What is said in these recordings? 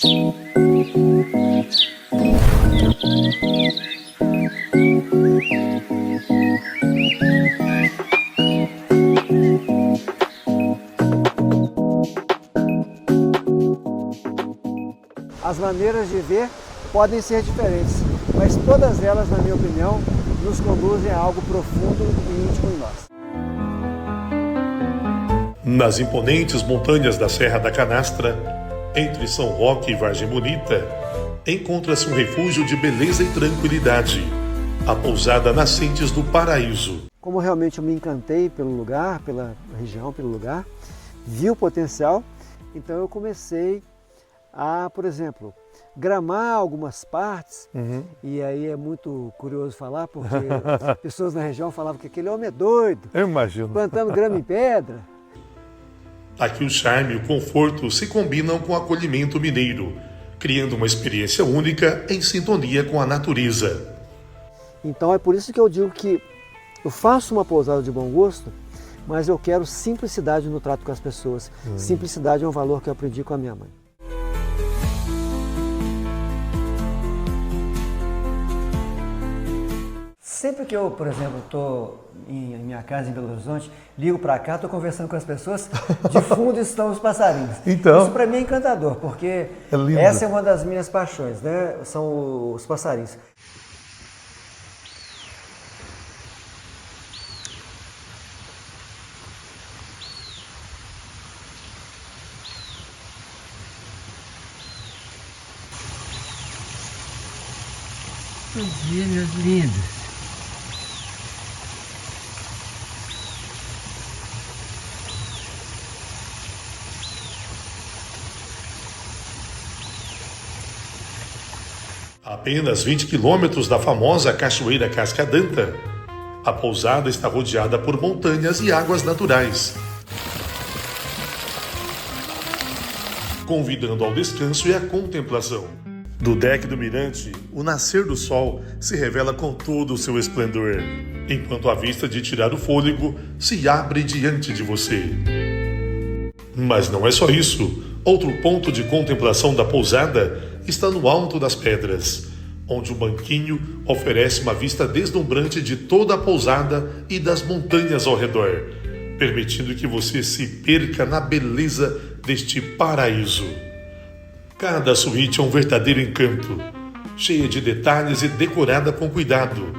As maneiras de ver podem ser diferentes, mas todas elas, na minha opinião, nos conduzem a algo profundo e íntimo em nós. Nas imponentes montanhas da Serra da Canastra, entre São Roque e Vargem Bonita, encontra-se um refúgio de beleza e tranquilidade, a pousada Nascentes do Paraíso. Como realmente eu me encantei pelo lugar, pela região, pelo lugar, vi o potencial, então eu comecei a, por exemplo, gramar algumas partes, e aí é muito curioso falar, porque pessoas na região falavam que aquele homem é doido, Eu imagino. plantando grama em pedra. Aqui o charme e o conforto se combinam com o acolhimento mineiro, criando uma experiência única em sintonia com a natureza. Então é por isso que eu digo que eu faço uma pousada de bom gosto, mas eu quero simplicidade no trato com as pessoas. Simplicidade é um valor que eu aprendi com a minha mãe. Sempre que eu, por exemplo, estou em minha casa em Belo Horizonte, ligo para cá, estou conversando com as pessoas, de fundo estão os passarinhos. Então, isso para mim é encantador, porque essa é uma das minhas paixões, né? São os passarinhos. Bom dia, meus lindos. A apenas 20 quilômetros da famosa Cachoeira Cascadanta, a pousada está rodeada por montanhas e águas naturais, convidando ao descanso e à contemplação. Do deck do mirante, o nascer do sol se revela com todo o seu esplendor, enquanto a vista de tirar o fôlego se abre diante de você. Mas não é só isso. Outro ponto de contemplação da pousada está no alto das pedras, onde o banquinho oferece uma vista deslumbrante de toda a pousada e das montanhas ao redor, permitindo que você se perca na beleza deste paraíso. Cada suíte é um verdadeiro encanto, cheia de detalhes e decorada com cuidado,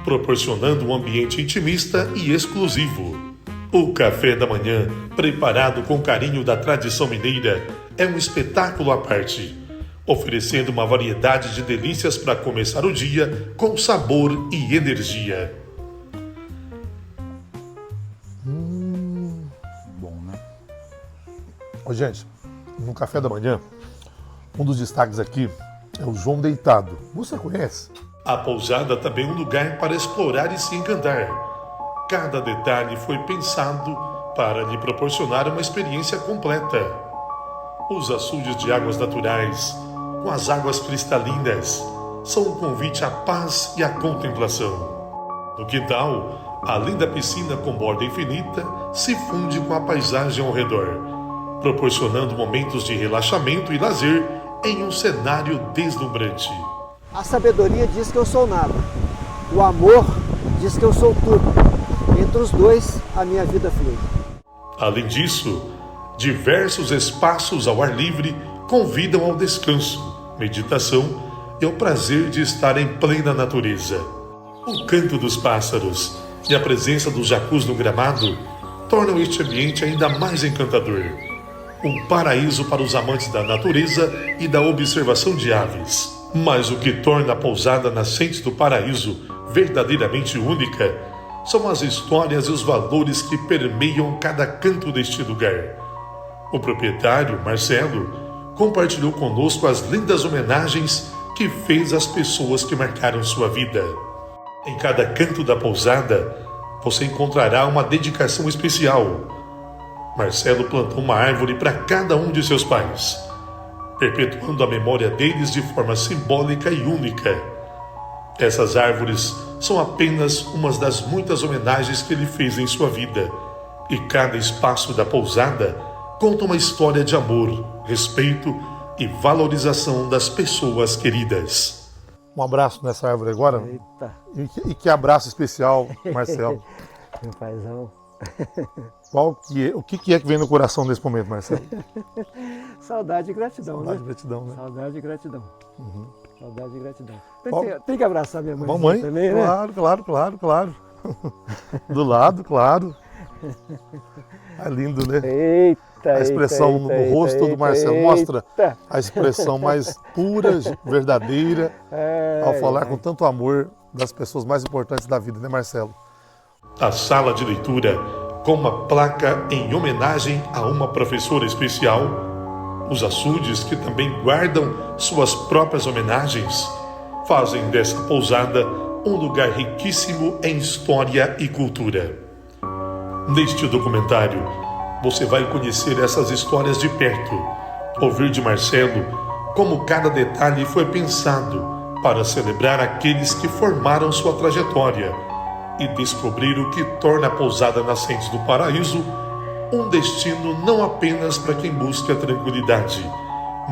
proporcionando um ambiente intimista e exclusivo. O café da manhã, preparado com carinho da tradição mineira, é um espetáculo à parte, oferecendo uma variedade de delícias para começar o dia com sabor e energia. Bom, né? Ô, gente, no café da manhã, um dos destaques aqui é o João Deitado. Você conhece? A pousada também é um lugar para explorar e se encantar. Cada detalhe foi pensado para lhe proporcionar uma experiência completa. Os açudes de águas naturais, com as águas cristalinas, são um convite à paz e à contemplação. No quintal, a linda piscina com borda infinita se funde com a paisagem ao redor, proporcionando momentos de relaxamento e lazer em um cenário deslumbrante. A sabedoria diz que eu sou nada. O amor diz que eu sou tudo. Entre os dois, a minha vida flui. Além disso, diversos espaços ao ar livre convidam ao descanso, meditação e ao prazer de estar em plena natureza. O canto dos pássaros e a presença dos jacus no gramado tornam este ambiente ainda mais encantador. Um paraíso para os amantes da natureza e da observação de aves. Mas o que torna a pousada Nascentes do Paraíso verdadeiramente única são as histórias e os valores que permeiam cada canto deste lugar. O proprietário, Marcelo, compartilhou conosco as lindas homenagens que fez às pessoas que marcaram sua vida. Em cada canto da pousada, você encontrará uma dedicação especial. Marcelo plantou uma árvore para cada um de seus pais, perpetuando a memória deles de forma simbólica e única. Essas árvores são apenas uma das muitas homenagens que ele fez em sua vida, e cada espaço da pousada conta uma história de amor, respeito e valorização das pessoas queridas. Um abraço nessa árvore agora. Eita, E que abraço especial, Marcelo. meu paizão. O que é que vem no coração nesse momento, Marcelo? Saudade e gratidão, Saudade e né? gratidão, né? Saudade e gratidão. Saudade e gratidão. Qual- Tem que abraçar minha mãe Mamãe? também, né? Claro. Do lado, claro. É lindo, né? Eita, A expressão no rosto do Marcelo mostra eita. a expressão mais pura, verdadeira, ao falar com tanto amor das pessoas mais importantes da vida, né, Marcelo? A sala de leitura, com uma placa em homenagem a uma professora especial, os açudes, que também guardam suas próprias homenagens, fazem dessa pousada um lugar riquíssimo em história e cultura. Neste documentário, você vai conhecer essas histórias de perto, ouvir de Marcelo como cada detalhe foi pensado para celebrar aqueles que formaram sua trajetória e descobrir o que torna a pousada Nascentes do Paraíso um destino não apenas para quem busca a tranquilidade,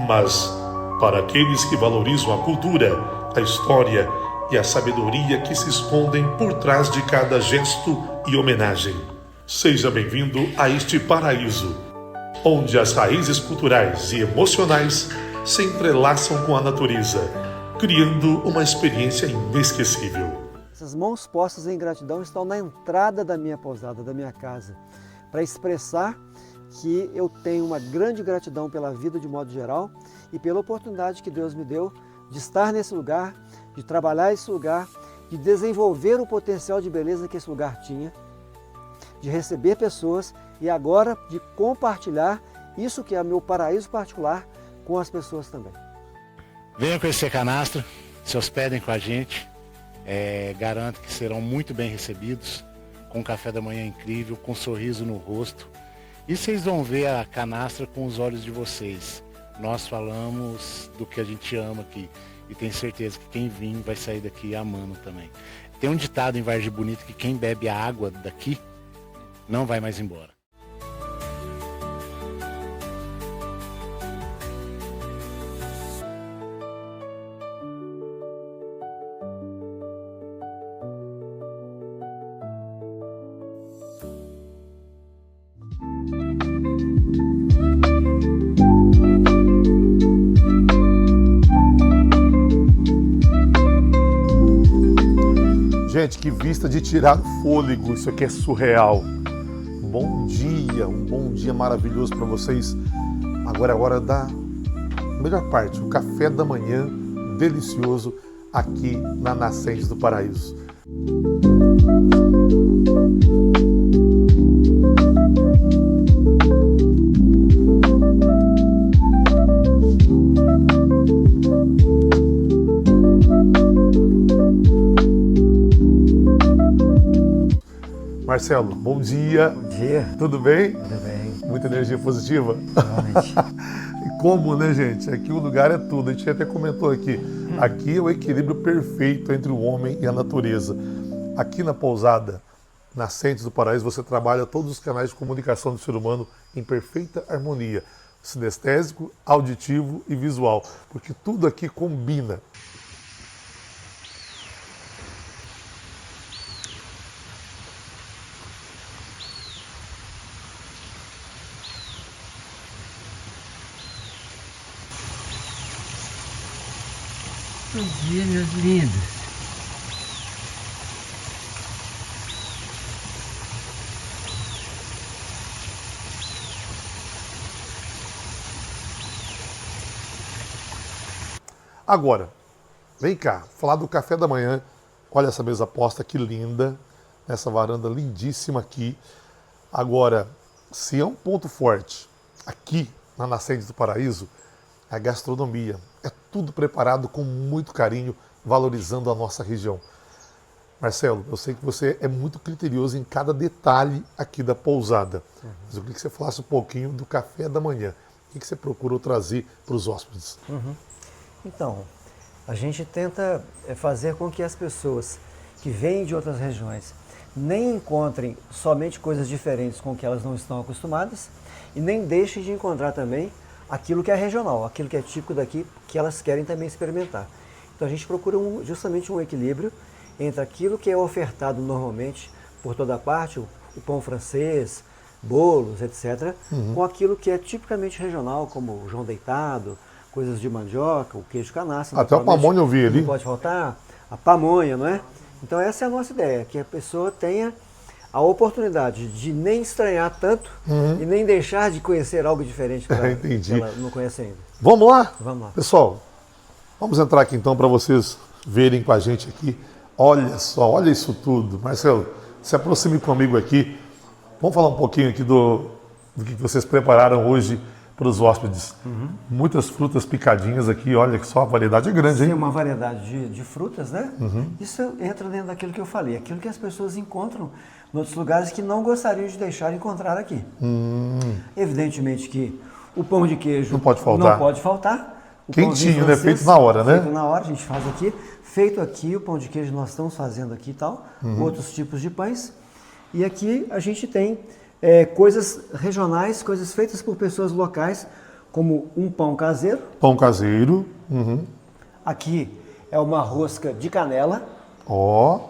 mas para aqueles que valorizam a cultura, a história e a sabedoria que se escondem por trás de cada gesto e homenagem. Seja bem-vindo a este paraíso, onde as raízes culturais e emocionais se entrelaçam com a natureza, criando uma experiência inesquecível. Essas mãos postas em gratidão estão na entrada da minha pousada, da minha casa, para expressar que eu tenho uma grande gratidão pela vida de modo geral e pela oportunidade que Deus me deu de estar nesse lugar, de trabalhar esse lugar, de desenvolver o potencial de beleza que esse lugar tinha, de receber pessoas e agora de compartilhar isso que é meu paraíso particular com as pessoas também. Venham conhecer Canastra, se hospedem com a gente, garanto que serão muito bem recebidos, com um café da manhã incrível, com um sorriso no rosto. E vocês vão ver a Canastra com os olhos de vocês. Nós falamos do que a gente ama aqui e tenho certeza que quem vir vai sair daqui amando também. Tem um ditado em Vargem Bonita que quem bebe a água daqui não vai mais embora. Gente, que vista de tirar o fôlego, isso aqui é surreal. Um bom dia maravilhoso para vocês. Agora é a hora da melhor parte, o café da manhã delicioso aqui na Nascentes do Paraíso. Marcelo, bom dia. Bom dia. Tudo bem? Tudo bem. Muita energia positiva? Realmente. E como, né, gente? Aqui o lugar é tudo. A gente até comentou aqui. Aqui é o equilíbrio perfeito entre o homem e a natureza. Aqui na pousada Nascentes do Paraíso, você trabalha todos os canais de comunicação do ser humano em perfeita harmonia. Sinestésico, auditivo e visual. Porque tudo aqui combina. Bom dia, meus lindos. Agora, vem cá, falar do café da manhã. Olha essa mesa posta, que linda. Essa varanda lindíssima aqui. Agora, se é um ponto forte aqui na Nascentes do Paraíso, é a gastronomia. É tudo preparado com muito carinho, valorizando a nossa região. Marcelo, eu sei que você é muito criterioso em cada detalhe aqui da pousada. Mas eu queria que você falasse um pouquinho do café da manhã. O que você procurou trazer para os hóspedes? Então, a gente tenta fazer com que as pessoas que vêm de outras regiões nem encontrem somente coisas diferentes com que elas não estão acostumadas e nem deixem de encontrar também aquilo que é regional, aquilo que é típico daqui, que elas querem também experimentar. Então a gente procura justamente um equilíbrio entre aquilo que é ofertado normalmente por toda parte, o pão francês, bolos, etc., com aquilo que é tipicamente regional, como o João deitado, coisas de mandioca, o queijo canastra. Até o pamonha eu vi ali. Não pode faltar, a pamonha, não é? Então essa é a nossa ideia, que a pessoa tenha a oportunidade de nem estranhar tanto e nem deixar de conhecer algo diferente que ela não conhece ainda. Vamos lá? Vamos lá. Pessoal, vamos entrar aqui então para vocês verem com a gente aqui. Olha só, olha isso tudo. Marcelo, se aproxime comigo aqui. Vamos falar um pouquinho aqui do que vocês prepararam hoje para os hóspedes. Muitas frutas picadinhas aqui, olha que só a variedade é grande, hein? Tem uma variedade de frutas, né? Isso entra dentro daquilo que eu falei, aquilo que as pessoas encontram em outros lugares que não gostariam de deixar encontrar aqui. Evidentemente que o pão de queijo não pode faltar. O quentinho, né? Feito na hora, né? Feito na hora, a gente faz aqui. Feito aqui, o pão de queijo nós estamos fazendo aqui e tal. Outros tipos de pães. E aqui a gente tem coisas regionais, coisas feitas por pessoas locais, como um pão caseiro. Pão caseiro. Aqui é uma rosca de canela. Ó,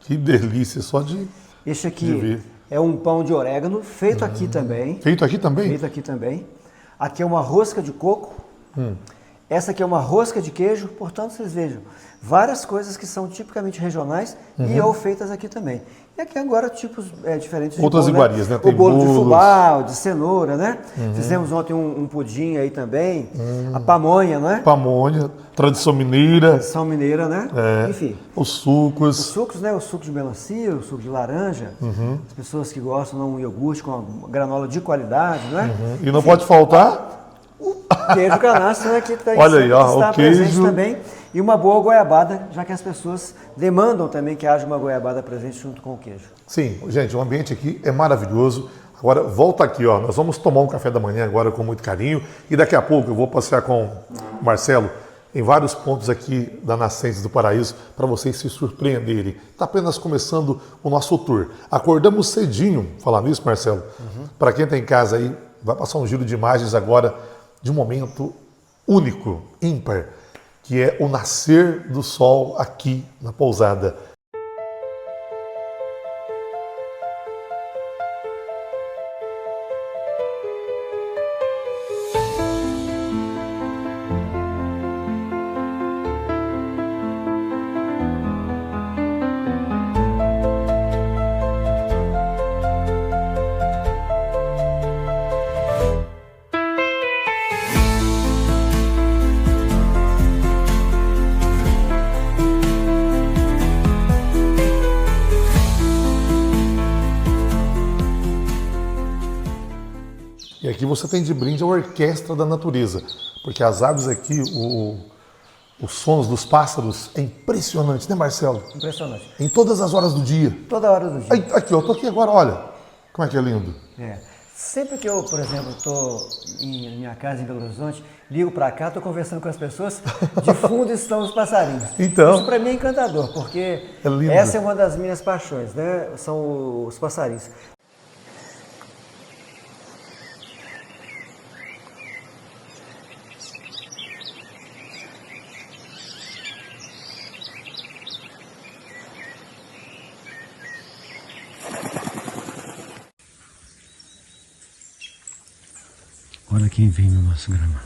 que delícia, só de... Este aqui é um pão de orégano, feito aqui também. Feito aqui também? Feito aqui também. Aqui é uma rosca de coco. Essa aqui é uma rosca de queijo. Portanto, vocês vejam, várias coisas que são tipicamente regionais e ou feitas aqui também. E aqui agora tipos diferentes de outras pão, iguarias, né? O bolo de fubá, de cenoura, né? Fizemos ontem um pudim aí também. A pamonha, né? Pamonha, tradição mineira. Tradição mineira, né? Enfim. Os sucos. Os sucos, né? O suco de melancia, o suco de laranja. As pessoas que gostam, um iogurte com uma granola de qualidade, né? E não pode faltar... O queijo canastra, né, que olha aí, ó, está o queijo presente também. E uma boa goiabada, já que as pessoas demandam também que haja uma goiabada presente junto com o queijo. Sim, gente, o ambiente aqui é maravilhoso. Agora, volta aqui, ó. Nós vamos tomar um café da manhã agora com muito carinho. E daqui a pouco eu vou passear com o Marcelo em vários pontos aqui da Nascentes do Paraíso para vocês se surpreenderem. Está apenas começando o nosso tour. Acordamos cedinho, falar nisso, Marcelo. Para quem está em casa aí, vai passar um giro de imagens agora de um momento único, ímpar, que é o nascer do sol aqui na pousada. E aqui você tem de brinde a orquestra da natureza, porque as aves aqui, os sons dos pássaros é impressionante, né, Marcelo? Impressionante. Em todas as horas do dia. Toda hora do dia. Aqui, eu tô aqui agora, olha, como é que é lindo. Sempre que eu, por exemplo, estou em minha casa em Belo Horizonte, ligo para cá, estou conversando com as pessoas, de fundo estão os passarinhos. Então, isso para mim é encantador, porque essa é uma das minhas paixões, né? São os passarinhos. Olha quem vem no nosso gramado.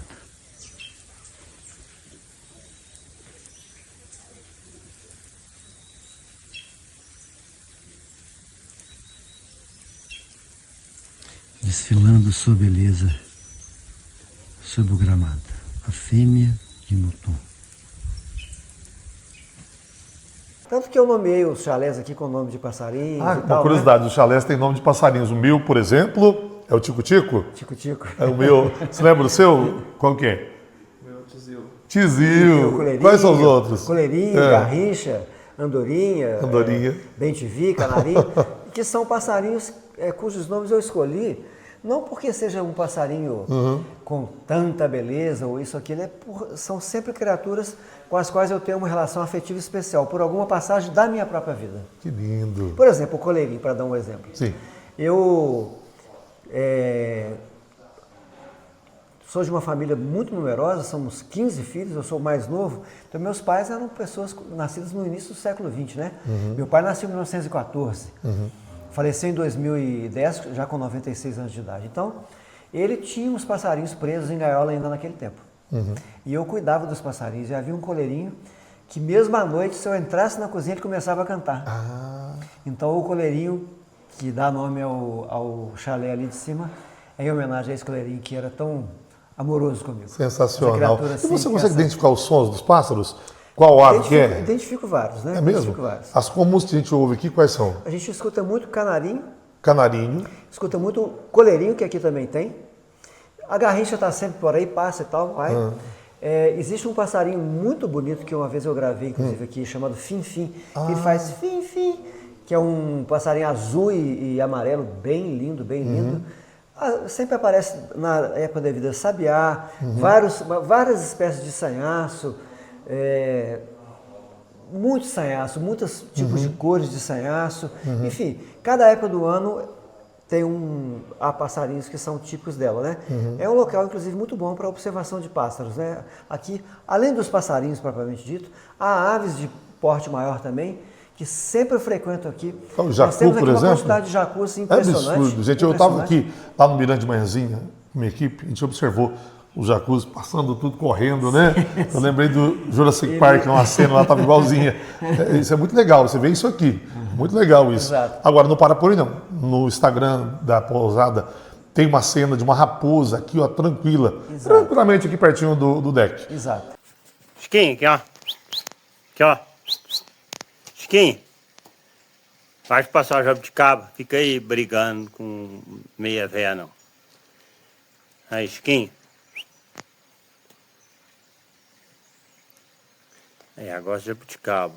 Desfilando sua beleza sobre o gramado. A fêmea de Mutum. Tanto que eu nomeei os chalés aqui com o nome de passarinhos e tal, uma curiosidade, os chalés têm nome de passarinhos. O meu, por exemplo, é o Tico-Tico? Tico-Tico. É o meu. Você lembra do seu? Qual que é? O meu Tizil. Tizil. Quais são os outros? Coleirinho, Garrincha, Andorinha, Bem-te-vi, Canarinho, que são passarinhos cujos nomes eu escolhi, não porque seja um passarinho com tanta beleza ou isso, aquilo, são sempre criaturas com as quais eu tenho uma relação afetiva especial, por alguma passagem da minha própria vida. Que lindo. Por exemplo, o coleirinho, para dar um exemplo. Sim. Eu sou de uma família muito numerosa, somos 15 filhos, eu sou o mais novo. Então meus pais eram pessoas nascidas no início do século XX, né? Meu pai nasceu em 1914, faleceu em 2010, já com 96 anos de idade. Então, ele tinha uns passarinhos presos em gaiola ainda naquele tempo. E eu cuidava dos passarinhos, e havia um coleirinho que mesmo à noite, se eu entrasse na cozinha, ele começava a cantar. Então o coleirinho, que dá nome ao chalé ali de cima, é em homenagem a esse coleirinho que era tão amoroso comigo. Sensacional. Assim, e você consegue identificar os sons dos pássaros? Qual ave que é? Identifico vários, né? É mesmo? Identifico vários. As comuns que a gente ouve aqui, quais são? A gente escuta muito canarinho. Canarinho. Escuta muito coleirinho, que aqui também tem. A garrincha está sempre por aí, passa e tal, vai. Existe um passarinho muito bonito que uma vez eu gravei, inclusive aqui, chamado Fim-Fim. Ele faz Fim-Fim, que é um passarinho azul e amarelo, bem lindo, bem lindo. Sempre aparece na época da vida sabiá, várias espécies de sanhaço, muitos sanhaço, muitos tipos de cores de sanhaço. Enfim, cada época do ano há passarinhos que são típicos dela, né? É um local, inclusive, muito bom para observação de pássaros, né? Aqui, além dos passarinhos propriamente dito, há aves de porte maior também, que sempre frequentam aqui. O jacu, nós temos aqui por exemplo? uma quantidade de jacu assim, impressionante. É absurdo, gente. Eu estava aqui, lá no Mirante de manhãzinha, com minha equipe, a gente observou os jacus passando tudo, correndo, né? Eu lembrei do Jurassic Park, uma cena lá, estava igualzinha. Isso é muito legal, você vê isso aqui. Muito legal isso. Exato. Agora, no Parapori não. No Instagram da pousada tem uma cena de uma raposa aqui, ó, tranquila. Exato. Tranquilamente aqui pertinho do deck. Exato. Chiquinho, aqui ó. Aqui ó. Chiquinho. Vai passar o jabuticaba. Fica aí brigando com meia véia não. Aí, Chiquinho. Aí, agora jabuticaba.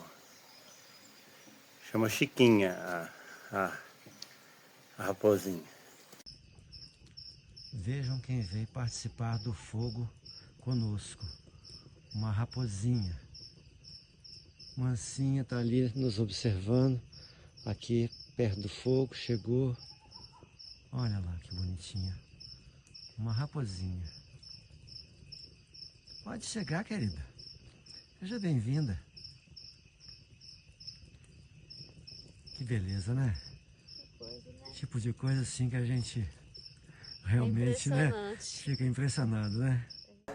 Chama Chiquinha a raposinha. Vejam quem veio participar do fogo conosco. Uma raposinha. Mansinha está ali nos observando. Aqui perto do fogo, chegou. Olha lá que bonitinha. Uma raposinha. Pode chegar, querida. Seja bem-vinda. Que beleza, né? Tipo de coisa assim que a gente realmente, né, fica impressionado, né?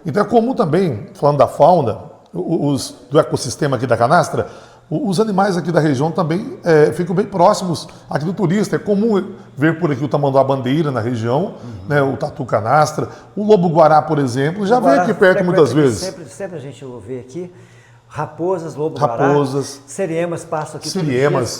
Então é comum também, falando da fauna, do ecossistema aqui da Canastra, os animais aqui da região também ficam bem próximos aqui do turista. É comum ver por aqui o tamanduá-bandeira na região, né, o tatu-canastra, o lobo-guará, por exemplo, já vem aqui perto muitas vezes. Sempre a gente vê aqui raposas, lobo-guará, seriemas passam aqui,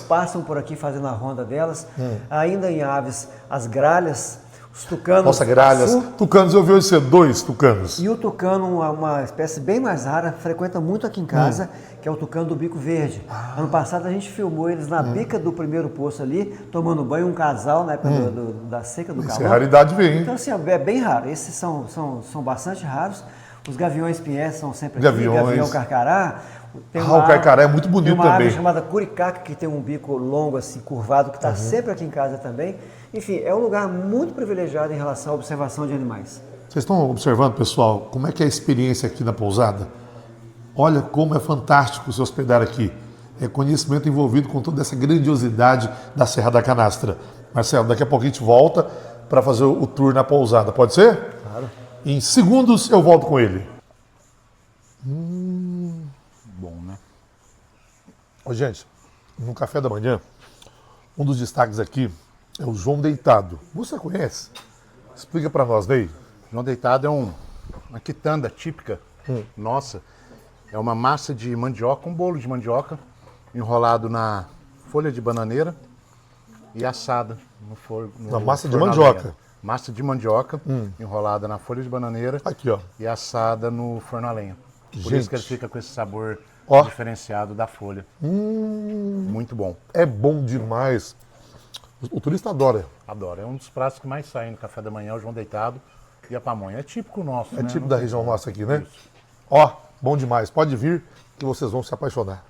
passam por aqui fazendo a ronda delas. Ainda em aves, as gralhas, os tucanos. Nossa, gralhas. Tucanos, eu vi hoje ser 2 tucanos. E o tucano, uma espécie bem mais rara, frequenta muito aqui em casa, que é o tucano do bico verde. Ano passado a gente filmou eles na bica do primeiro poço ali, tomando banho, um casal na época da seca do calor. Isso é raridade ver, hein? Então assim, é bem raro. Esses são bastante raros. Os gaviões pinhés são sempre gaviões. Aqui, gavião carcará. O carcará é muito bonito também. Tem uma também. ave chamada curicaca, que tem um bico longo, assim, curvado, que está sempre aqui em casa também. Enfim, é um lugar muito privilegiado em relação à observação de animais. Vocês estão observando, pessoal, como é que é a experiência aqui na pousada? Olha como é fantástico se hospedar aqui. É conhecimento envolvido com toda essa grandiosidade da Serra da Canastra. Marcelo, daqui a pouco a gente volta para fazer o tour na pousada, pode ser? Claro. Em segundos eu volto com ele. Bom, né? Ô, gente, no café da manhã, um dos destaques aqui é o João Deitado. Você conhece? Explica para nós, Ney. João Deitado é uma quitanda típica nossa. É uma massa de mandioca, um bolo de mandioca, enrolado na folha de bananeira e assada no forno. Na massa de mandioca. Massa de mandioca, enrolada na folha de bananeira Aqui, ó. e assada no forno a lenha. Por Gente. isso que ele fica com esse sabor Ó. diferenciado da folha. Muito bom. É bom demais. O turista adora. Adoro. É um dos pratos que mais saem no café da manhã, o João Deitado e a pamonha. É típico nosso, É né? tipo Não da tem região como. nossa aqui, né? Isso. Ó, bom demais. Pode vir que vocês vão se apaixonar.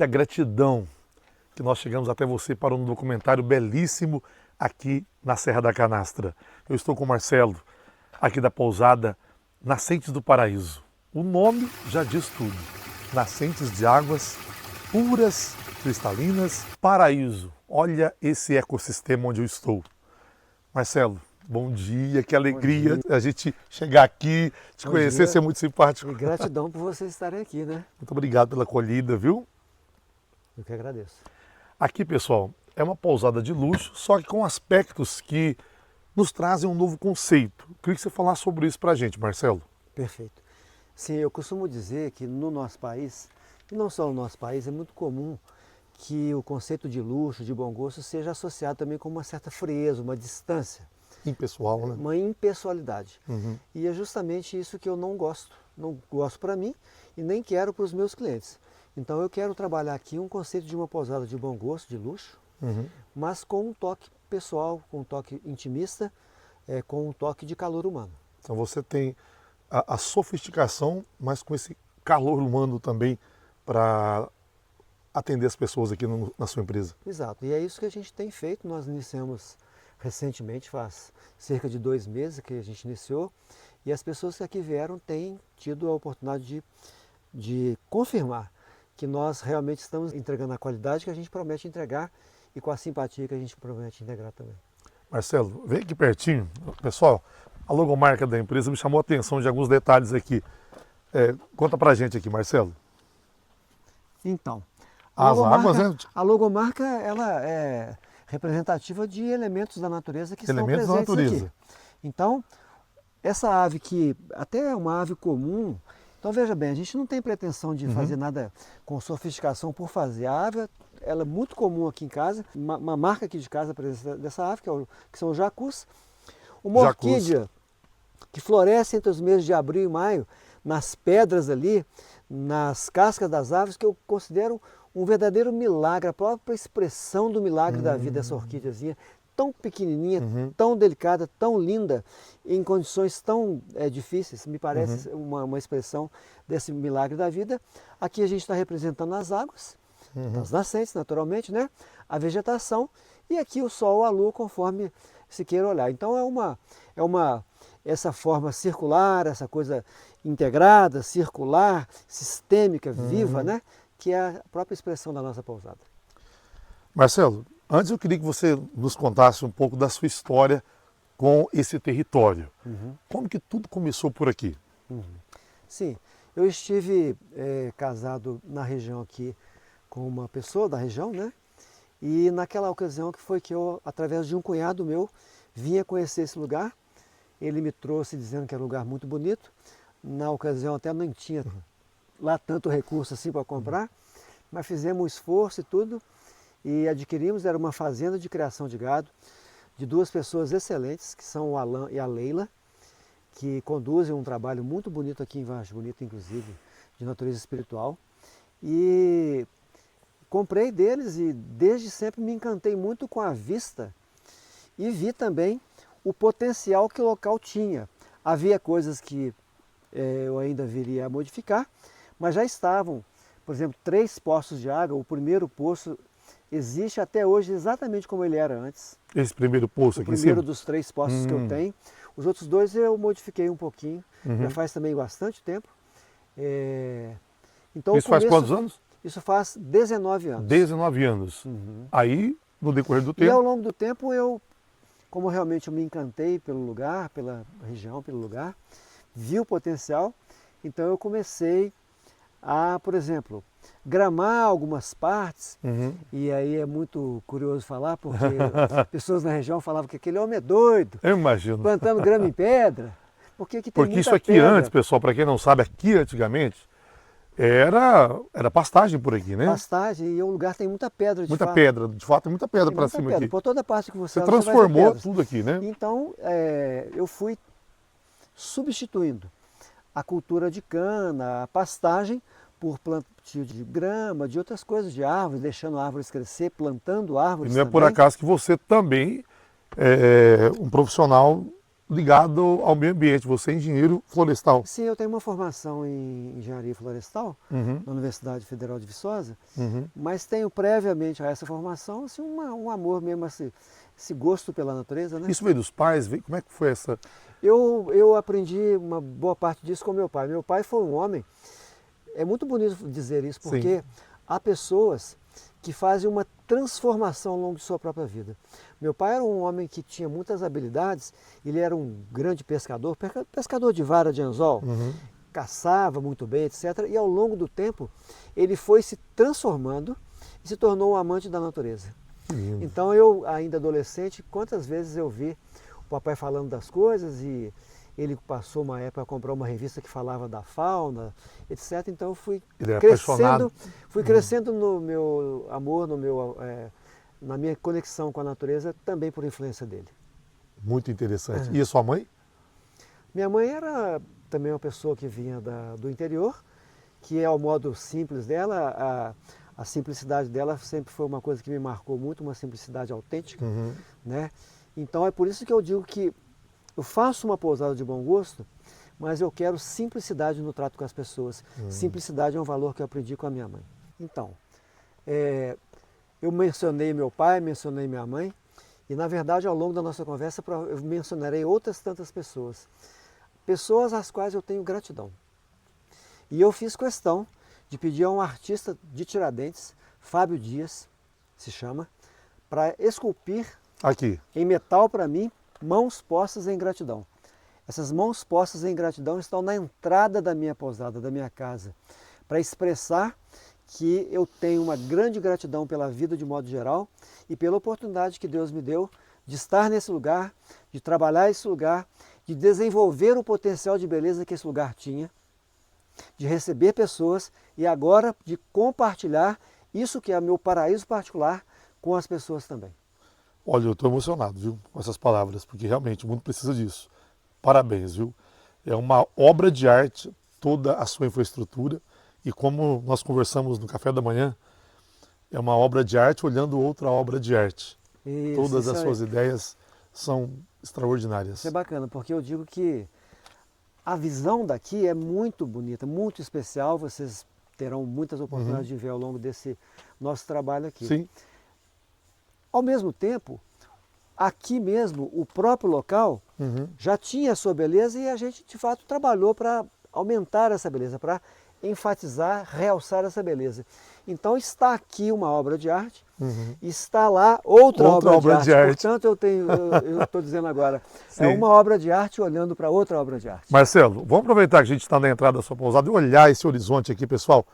muita gratidão que nós chegamos até você para um documentário belíssimo aqui na Serra da Canastra. Eu estou com o Marcelo, aqui da pousada Nascentes do Paraíso. O nome já diz tudo. Nascentes de águas puras, cristalinas, paraíso. Olha esse ecossistema onde eu estou. Marcelo, bom dia, que alegria a gente chegar aqui, te conhecer, ser muito simpático. E gratidão por vocês estarem aqui, né? Muito obrigado pela acolhida, viu? Eu que agradeço. Aqui, pessoal, é uma pousada de luxo, só que com aspectos que nos trazem um novo conceito. Queria que você falasse sobre isso pra gente, Marcelo. Perfeito. Sim, eu costumo dizer que no nosso país, e não só no nosso país, é muito comum que o conceito de luxo, de bom gosto, seja associado também com uma certa frieza, uma distância. Impessoal, né? Uma impessoalidade. E é justamente isso que eu não gosto. Não gosto para mim e nem quero para os meus clientes. Então eu quero trabalhar aqui um conceito de uma pousada de bom gosto, de luxo, mas com um toque pessoal, com um toque intimista, com um toque de calor humano. Então você tem a sofisticação, mas com esse calor humano também para atender as pessoas aqui na sua empresa. Exato, e é isso que a gente tem feito. Nós iniciamos recentemente, faz cerca de 2 meses que a gente iniciou, e as pessoas que aqui vieram têm tido a oportunidade de confirmar que nós realmente estamos entregando a qualidade que a gente promete entregar e com a simpatia que a gente promete integrar também. Marcelo, vem aqui pertinho. Pessoal, a logomarca da empresa me chamou a atenção de alguns detalhes aqui. Conta pra gente aqui, Marcelo. Então, As águas, né? A logomarca ela é representativa de elementos da natureza que estão Elementos da presentes natureza. aqui. Então, essa ave que até é uma ave comum, então veja bem, a gente não tem pretensão de fazer nada com sofisticação por fazer. A ave ela é muito comum aqui em casa, uma marca aqui de casa a presença dessa ave, que são os jacus. Uma orquídea que floresce entre os meses de abril e maio, nas pedras ali, nas cascas das árvores, que eu considero um verdadeiro milagre, a própria expressão do milagre da vida, essa orquídeazinha, tão pequenininha, tão delicada, tão linda, em condições tão difíceis, me parece uma expressão desse milagre da vida. Aqui a gente está representando as águas, as nascentes, naturalmente, né? A vegetação, e aqui o sol, a lua, conforme se queira olhar. Então essa forma circular, essa coisa integrada, circular, sistêmica, viva, né? Que é a própria expressão da nossa pousada. Marcelo, antes eu queria que você nos contasse um pouco da sua história com esse território. Como que tudo começou por aqui? Sim, eu estive casado na região aqui com uma pessoa da região, né? E naquela ocasião que foi que eu, através de um cunhado meu, vinha conhecer esse lugar. Ele me trouxe dizendo que era um lugar muito bonito. Na ocasião até não tinha lá tanto recurso assim para comprar, mas fizemos um esforço e tudo e adquirimos. Era uma fazenda de criação de gado de 2 pessoas excelentes, que são o Alan e a Leila, que conduzem um trabalho muito bonito aqui em Vargem Bonita, inclusive de natureza espiritual. E comprei deles e desde sempre me encantei muito com a vista e vi também o potencial que o local tinha. Havia coisas que eu ainda viria a modificar, mas já estavam, por exemplo, 3 poços de água. O primeiro poço existe até hoje exatamente como ele era antes. Esse primeiro poço aqui em cima? O primeiro dos 3 poços que eu tenho. Os outros 2 eu modifiquei um pouquinho, já faz também bastante tempo. Então, isso faz quantos anos? Isso faz 19 anos. 19 anos. Aí, no decorrer do tempo... E ao longo do tempo, como realmente eu me encantei pelo lugar, pela região, pelo lugar, vi o potencial, então eu comecei a, por exemplo, gramar algumas partes, e aí é muito curioso falar, porque pessoas na região falavam que aquele homem é doido, Eu imagino. plantando grama em pedra, porque aqui tem Porque muita isso aqui pedra. antes, pessoal, para quem não sabe, aqui antigamente, era pastagem por aqui, né? Pastagem, e o lugar tem muita pedra, de Muita fato. pedra, de fato, tem muita pedra Tem para muita cima pedra. aqui. Por toda parte que você Você olha, vai ver transformou pedras. tudo aqui, né? Então, eu fui substituindo a cultura de cana, a pastagem, por plantio de grama, de outras coisas, de árvores, deixando árvores crescer, plantando E árvores não é também. por acaso que você também é um profissional ligado ao meio ambiente, você é engenheiro florestal. Sim, eu tenho uma formação em engenharia florestal na Universidade Federal de Viçosa, mas tenho previamente a essa formação assim, um amor mesmo, esse gosto pela natureza, né? Isso veio dos pais? Como é que foi essa? Eu aprendi uma boa parte disso com meu pai. Meu pai foi um homem, é muito bonito dizer isso, porque há pessoas que fazem uma transformação ao longo de sua própria vida. Meu pai era um homem que tinha muitas habilidades, ele era um grande pescador, pescador de vara de anzol, caçava muito bem, etc. E ao longo do tempo, ele foi se transformando e se tornou um amante da natureza. Então eu, ainda adolescente, quantas vezes eu vi o papai falando das coisas e ele passou uma época a comprar uma revista que falava da fauna, etc. Então eu fui crescendo no meu amor, na minha conexão com a natureza, também por influência dele. Muito interessante. E a sua mãe? Minha mãe era também uma pessoa que vinha do interior, que é o modo simples dela, a simplicidade dela sempre foi uma coisa que me marcou muito, uma simplicidade autêntica, né? Então é por isso que eu digo que eu faço uma pousada de bom gosto, mas eu quero simplicidade no trato com as pessoas. Simplicidade é um valor que eu aprendi com a minha mãe. Então, eu mencionei meu pai, mencionei minha mãe, e na verdade ao longo da nossa conversa eu mencionarei outras tantas pessoas. Pessoas às quais eu tenho gratidão. E eu fiz questão de pedir a um artista de Tiradentes, Fábio Dias, se chama, para esculpir aqui em metal para mim, mãos postas em gratidão. Essas mãos postas em gratidão estão na entrada da minha pousada, da minha casa, para expressar que eu tenho uma grande gratidão pela vida de modo geral e pela oportunidade que Deus me deu de estar nesse lugar, de trabalhar esse lugar, de desenvolver o potencial de beleza que esse lugar tinha, de receber pessoas e agora de compartilhar isso que é meu paraíso particular com as pessoas também. Olha, eu estou emocionado, viu, com essas palavras, porque realmente o mundo precisa disso. Parabéns, viu? É uma obra de arte toda a sua infraestrutura e como nós conversamos no café da manhã, é uma obra de arte olhando outra obra de arte. Todas as suas ideias são extraordinárias. Isso é bacana, porque eu digo que a visão daqui é muito bonita, muito especial. Vocês terão muitas oportunidades de ver ao longo desse nosso trabalho aqui. Sim. Ao mesmo tempo, aqui mesmo, o próprio local já tinha a sua beleza e a gente, de fato, trabalhou para aumentar essa beleza, para enfatizar, realçar essa beleza. Então está aqui uma obra de arte, está lá outra obra de arte. Portanto, eu estou dizendo agora, é uma obra de arte olhando para outra obra de arte. Marcelo, vamos aproveitar que a gente está na entrada da sua pousada e olhar esse horizonte aqui, pessoal.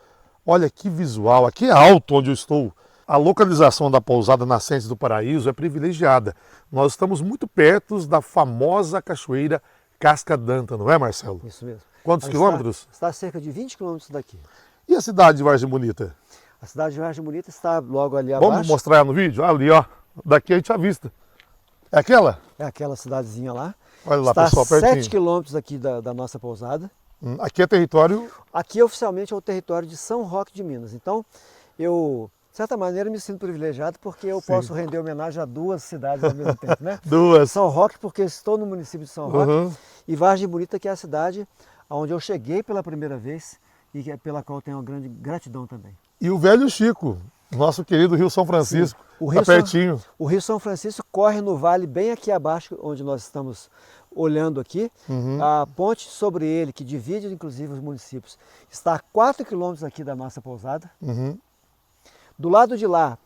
Olha que visual, aqui é alto onde eu estou. A localização da pousada Nascentes do Paraíso é privilegiada. Nós estamos muito perto da famosa cachoeira Casca d'Anta, não é, Marcelo? Isso mesmo. Quantos quilômetros? Está a cerca de 20 quilômetros daqui. E a cidade de Vargem Bonita? A cidade de Vargem Bonita está logo ali abaixo. Vamos mostrar ela no vídeo? Ali, ó. Daqui a gente avista. É aquela? É aquela cidadezinha lá. Olha lá, está pessoal, a 7 pertinho. quilômetros aqui da nossa pousada. Aqui é território... Aqui oficialmente é o território de São Roque de Minas. Então, eu, de certa maneira, me sinto privilegiado porque eu posso render homenagem a duas cidades ao mesmo tempo, né? Duas. São Roque, porque estou no município de São Roque, e Vargem Bonita, que é a cidade onde eu cheguei pela primeira vez e pela qual eu tenho uma grande gratidão também. E o Velho Chico, nosso querido Rio São Francisco, está pertinho. O Rio São Francisco corre no vale bem aqui abaixo, onde nós estamos olhando aqui. A ponte sobre ele, que divide inclusive os municípios, está a 4 quilômetros aqui da nossa pousada. Do lado de lá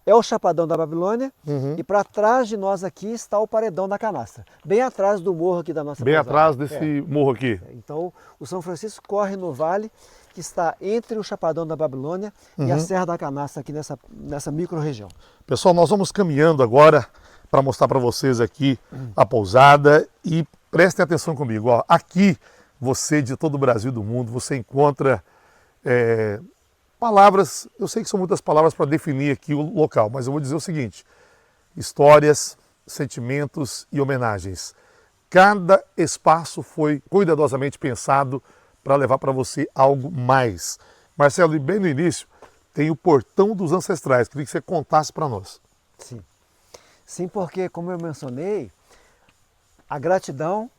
é o Chapadão da Babilônia e para trás de nós aqui está o Paredão da Canastra, bem atrás do morro aqui da nossa bem pousada. Atrás desse morro aqui. Então o São Francisco corre no vale que está entre o Chapadão da Babilônia e a Serra da Canastra aqui nessa micro-região. Pessoal, nós vamos caminhando agora para mostrar para vocês aqui a pousada e prestem atenção comigo. Ó, aqui, você de todo o Brasil e do mundo, você encontra palavras, eu sei que são muitas palavras para definir aqui o local, mas eu vou dizer o seguinte: histórias, sentimentos e homenagens. Cada espaço foi cuidadosamente pensado para levar para você algo mais. Marcelo, e bem no início, tem o Portão dos Ancestrais. Queria que você contasse para nós. Sim. Sim, porque, como eu mencionei, A gratidão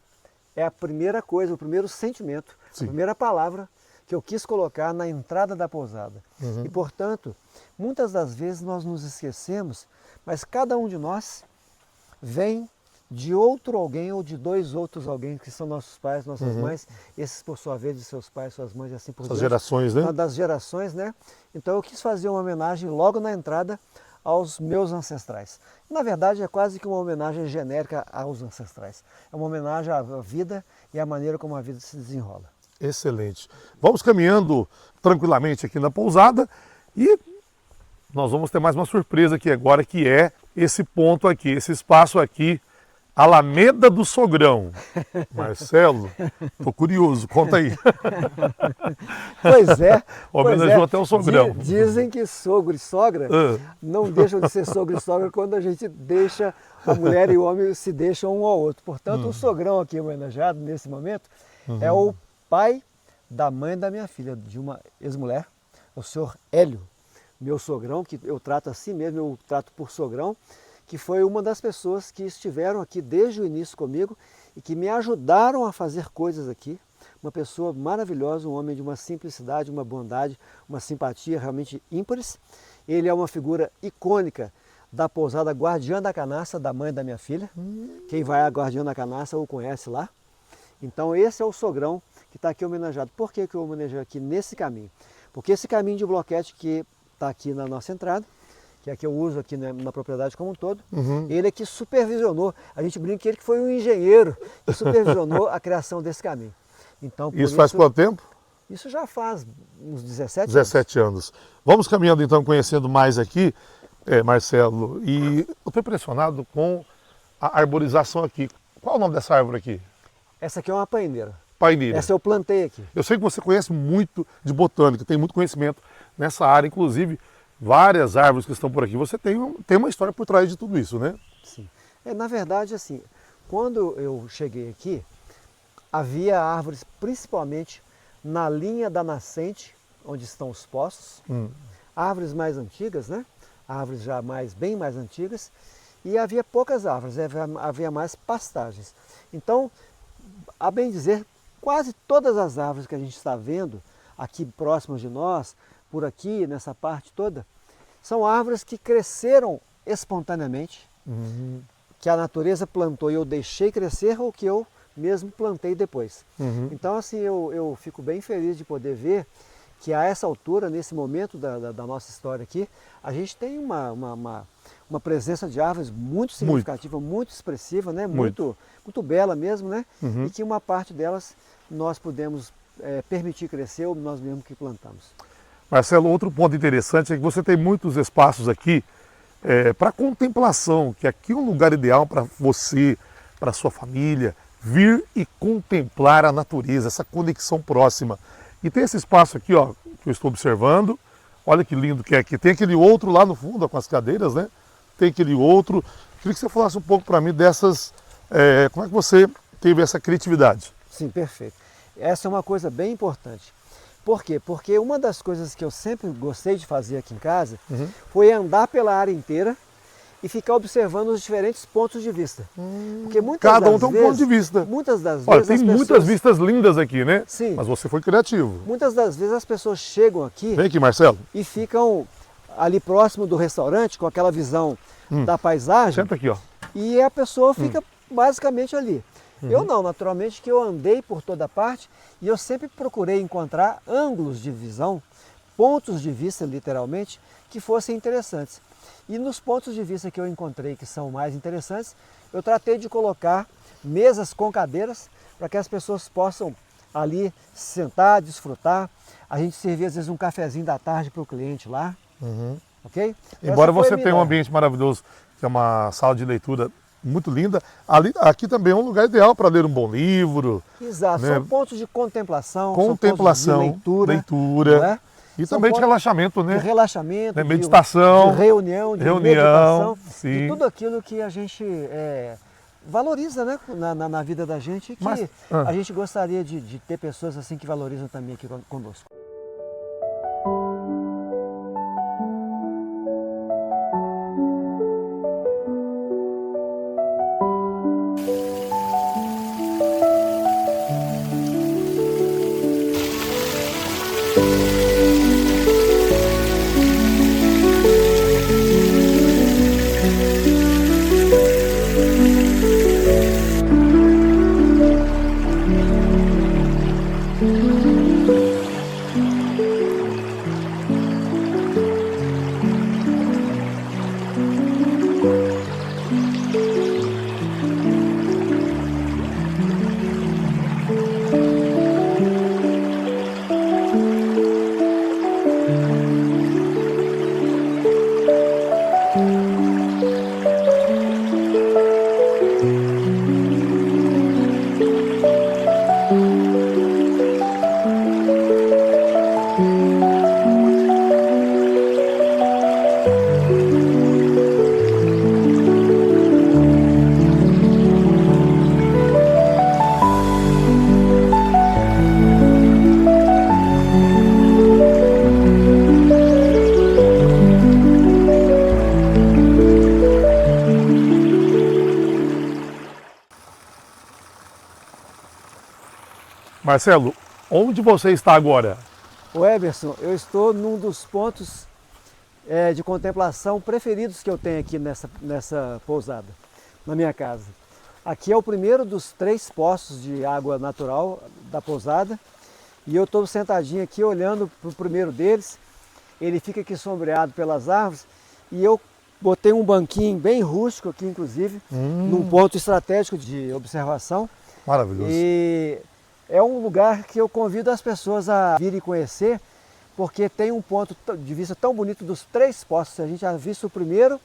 é a primeira coisa, o primeiro sentimento, Sim. a primeira palavra que eu quis colocar na entrada da pousada. E, portanto, muitas das vezes nós nos esquecemos, mas cada um de nós vem de outro alguém ou de dois outros alguém, que são nossos pais, nossas mães, esses por sua vez de seus pais, suas mães e assim por As diante. gerações, né? Das gerações, né? Então eu quis fazer uma homenagem logo na entrada aos meus ancestrais. Na verdade é quase que uma homenagem genérica aos ancestrais. É uma homenagem à vida e à maneira como a vida se desenrola. Excelente. Vamos caminhando tranquilamente aqui na pousada e nós vamos ter mais uma surpresa aqui agora, que é esse ponto aqui, esse espaço aqui, Alameda do Sogrão. Marcelo, tô curioso, conta aí. Pois é. Homenageou até o sogrão. Dizem que sogro e sogra não deixam de ser sogro e sogra quando a gente deixa, a mulher e o homem se deixam um ao outro. Portanto, o sogrão aqui homenageado nesse momento é o pai da mãe da minha filha, de uma ex-mulher, o senhor Hélio, meu sogrão, que eu trato assim mesmo, eu trato por sogrão, que foi uma das pessoas que estiveram aqui desde o início comigo e que me ajudaram a fazer coisas aqui. Uma pessoa maravilhosa, um homem de uma simplicidade, uma bondade, uma simpatia realmente ímpares. Ele é uma figura icônica da pousada Guardiã da Canaça, da mãe da minha filha. Quem vai a Guardiã da Canaça o conhece lá. Então esse é o sogrão que está aqui homenageado. Por que eu homenageei aqui nesse caminho? Porque esse caminho de bloquete que está aqui na nossa entrada, que é que eu uso aqui na propriedade como um todo, ele é que supervisionou, a gente brinca que ele que foi um engenheiro que supervisionou a criação desse caminho. Então, Isso faz quanto tempo? Isso já faz uns 17 anos. 17 anos. Vamos caminhando então, conhecendo mais aqui, Marcelo, e eu estou impressionado com a arborização aqui. Qual é o nome dessa árvore aqui? Essa aqui é uma paineira. Paineira. Essa eu plantei aqui. Eu sei que você conhece muito de botânica, tem muito conhecimento nessa área, inclusive várias árvores que estão por aqui. Você tem uma história por trás de tudo isso, né? Sim. Na verdade, assim, quando eu cheguei aqui, havia árvores principalmente na linha da nascente, onde estão os poços, árvores mais antigas, né? Árvores já bem mais antigas, e havia poucas árvores, havia mais pastagens. Então, a bem dizer, quase todas as árvores que a gente está vendo aqui próximas de nós, por aqui, nessa parte toda, são árvores que cresceram espontaneamente, que a natureza plantou e eu deixei crescer ou que eu mesmo plantei depois. Então, assim, eu fico bem feliz de poder ver que a essa altura, nesse momento da nossa história aqui, a gente tem uma presença de árvores muito significativa, muito expressiva, né? Muito bela mesmo, né? E que uma parte delas nós podemos permitir crescer ou nós mesmos que plantamos. Marcelo, outro ponto interessante é que você tem muitos espaços aqui para contemplação, que aqui é um lugar ideal para você, para sua família, vir e contemplar a natureza, essa conexão próxima. E tem esse espaço aqui, ó, que eu estou observando. Olha que lindo que é aqui. Tem aquele outro lá no fundo, ó, com as cadeiras, né? Tem aquele outro. Queria que você falasse um pouco para mim dessas... como é que você teve essa criatividade? Sim, perfeito. Essa é uma coisa bem importante. Por quê? Porque uma das coisas que eu sempre gostei de fazer aqui em casa foi andar pela área inteira e ficar observando os diferentes pontos de vista. Porque Cada um tem um ponto de vista. Muitas das Olha, vezes tem muitas vistas lindas aqui, né? Sim. Mas você foi criativo. Muitas das vezes as pessoas chegam aqui Vem aqui, Marcelo. e ficam ali próximo do restaurante com aquela visão da paisagem. Senta aqui, ó. E a pessoa fica basicamente ali. Eu não, naturalmente que eu andei por toda parte e eu sempre procurei encontrar ângulos de visão, pontos de vista literalmente, que fossem interessantes. E nos pontos de vista que eu encontrei que são mais interessantes, eu tratei de colocar mesas com cadeiras para que as pessoas possam ali sentar, desfrutar. A gente servia às vezes um cafezinho da tarde para o cliente lá, ok? Embora você tenha um ambiente maravilhoso, que é uma sala de leitura muito linda, aqui também é um lugar ideal para ler um bom livro. Exato, né? são pontos de contemplação, Contemplação, são pontos de leitura. não é? E São também de pontos relaxamento, né? de relaxamento, Né? Meditação, de reunião, de meditação, sim. de tudo aquilo que a gente valoriza, né? na vida da gente, que a gente gostaria de ter pessoas assim que valorizam também aqui conosco. Marcelo, onde você está agora? Ô Eberson, eu estou num dos pontos de contemplação preferidos que eu tenho aqui nessa pousada, na minha casa. Aqui é o primeiro dos 3 poços de água natural da pousada e eu estou sentadinho aqui olhando para o primeiro deles. Ele fica aqui sombreado pelas árvores e eu botei um banquinho bem rústico aqui, inclusive, num ponto estratégico de observação. Maravilhoso. E é um lugar que eu convido as pessoas a virem conhecer, porque tem um ponto de vista tão bonito dos 3 poços. A gente já visto o primeiro,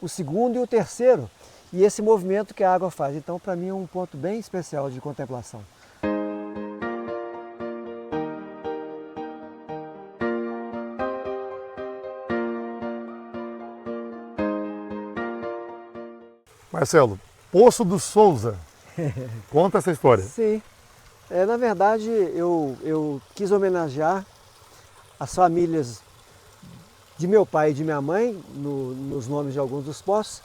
o segundo e o terceiro, e esse movimento que a água faz. Então, para mim, é um ponto bem especial de contemplação. Marcelo, Poço do Souza, conta essa história. Sim, na verdade eu quis homenagear as famílias de meu pai e de minha mãe nos nomes de alguns dos poços,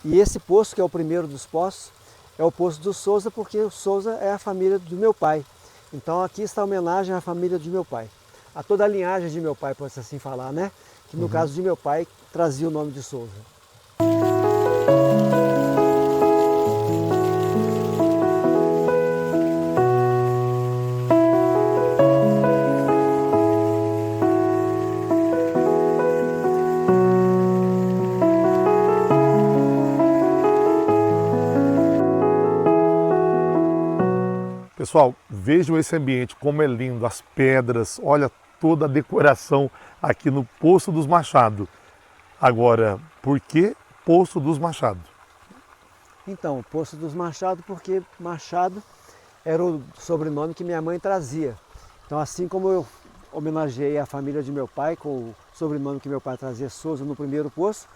e esse poço, que é o primeiro dos poços, é o Poço do Souza, porque o Souza é a família do meu pai. Então aqui está a homenagem à família de meu pai, a toda a linhagem de meu pai, pode-se assim falar, né? Que no caso de meu pai trazia o nome de Souza. Pessoal, vejam esse ambiente, como é lindo, as pedras, olha toda a decoração aqui no Poço dos Machado. Agora, por que Poço dos Machado? Então, Poço dos Machado, porque Machado era o sobrenome que minha mãe trazia. Então, assim como eu homenageei a família de meu pai com o sobrenome que meu pai trazia, Souza, no primeiro poço,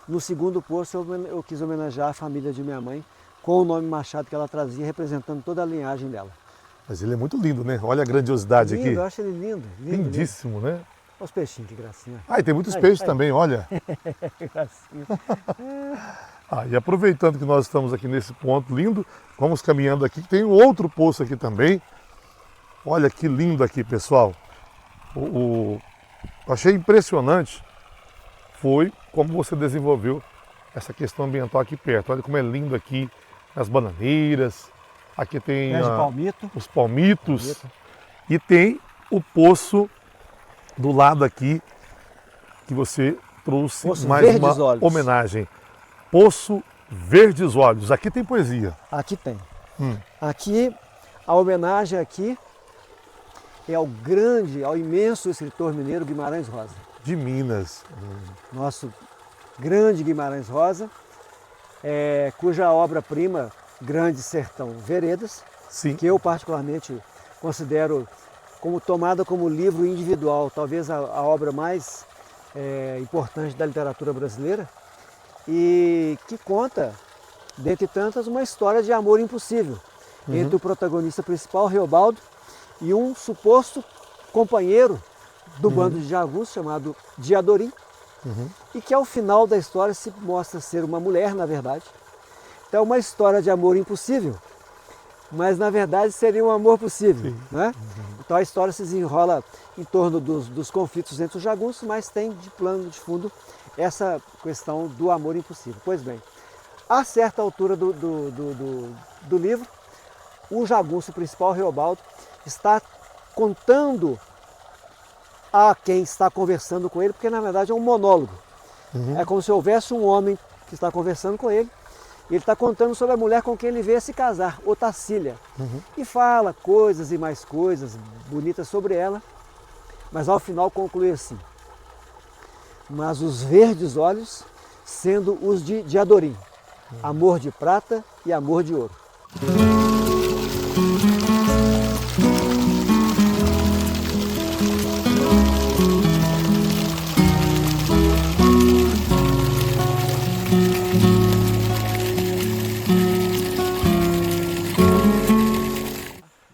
no segundo poço eu quis homenagear a família de minha mãe com o nome Machado que ela trazia, representando toda a linhagem dela. Mas ele é muito lindo, né? Olha a grandiosidade Lindo, aqui. eu acho ele lindo. Lindíssimo, né? Olha os peixinhos, que gracinha. Ah, e tem muitos peixes também, olha. Que gracinha. E aproveitando que nós estamos aqui nesse ponto lindo, vamos caminhando aqui, tem outro poço aqui também. Olha que lindo aqui, pessoal. Eu achei impressionante foi como você desenvolveu essa questão ambiental aqui perto. Olha como é lindo aqui as bananeiras. Aqui tem os palmitos. E tem o poço do lado aqui que você trouxe Poço mais uma Verdes Olhos. homenagem. Poço Verdes Olhos. Aqui tem poesia. Aqui tem. Aqui, a homenagem aqui é ao imenso escritor mineiro Guimarães Rosa. De Minas. Nosso grande Guimarães Rosa, cuja obra-prima, Grande Sertão Veredas, Sim. que eu particularmente considero tomada como livro individual, talvez a obra mais importante da literatura brasileira, e que conta, dentre tantas, uma história de amor impossível entre o protagonista principal, Reobaldo, e um suposto companheiro do bando de jagunços chamado Diadorim, e que ao final da história se mostra ser uma mulher, na verdade. Então é uma história de amor impossível, mas na verdade seria um amor possível, né? Então a história se desenrola em torno dos conflitos entre os jagunços, mas tem de plano de fundo essa questão do amor impossível. Pois bem, a certa altura do livro, o jagunço principal, Reobaldo, está contando a quem está conversando com ele, porque na verdade é um monólogo. É como se houvesse um homem que está conversando com ele, e ele está contando sobre a mulher com quem ele veio se casar, Otacília. E fala coisas e mais coisas bonitas sobre ela, mas ao final conclui assim: mas os verdes olhos sendo os de Diadorim, amor de prata e amor de ouro.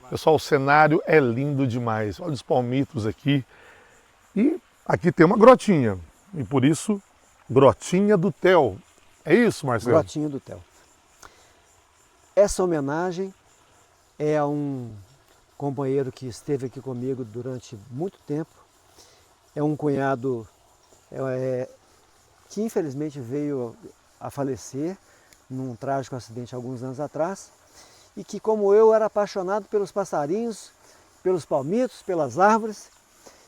Pessoal, o cenário é lindo demais. Olha os palmitos aqui. E aqui tem uma grotinha. E por isso, Grotinha do Theo. É isso, Marcelo? Grotinha do Theo. Essa homenagem é a um companheiro que esteve aqui comigo durante muito tempo. É um cunhado que infelizmente veio a falecer num trágico acidente alguns anos atrás, e que, como eu, era apaixonado pelos passarinhos, pelos palmitos, pelas árvores,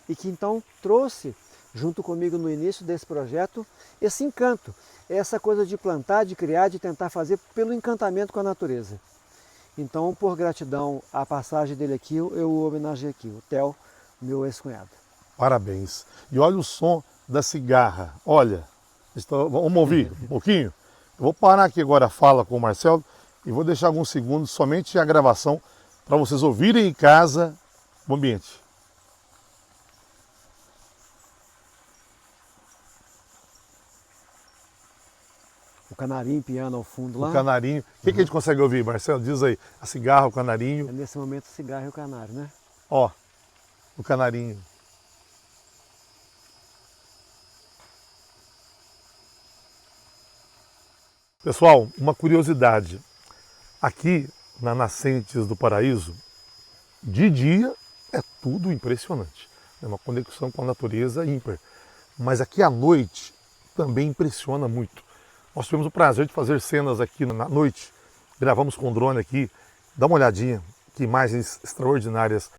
e que então trouxe junto comigo no início desse projeto esse encanto, essa coisa de plantar, de criar, de tentar fazer pelo encantamento com a natureza. Então, por gratidão à passagem dele aqui, eu o homenageei aqui, o Theo, meu ex-cunhado. Parabéns. E olha o som da cigarra. Olha, vamos ouvir um pouquinho? Eu vou parar aqui agora a fala com o Marcelo e vou deixar alguns segundos somente a gravação para vocês ouvirem em casa o ambiente. O canarinho piano ao fundo lá. O canarinho. O que a gente consegue ouvir, Marcelo? Diz aí. A cigarra, o canarinho. É nesse momento o cigarro e o canário, né? Ó, o canarinho. Pessoal, uma curiosidade. Aqui na Nascentes do Paraíso, de dia é tudo impressionante. É uma conexão com a natureza ímpar. Mas aqui à noite também impressiona muito. Nós tivemos o prazer de fazer cenas aqui na noite. Gravamos com drone aqui. Dá uma olhadinha, que imagens extraordinárias.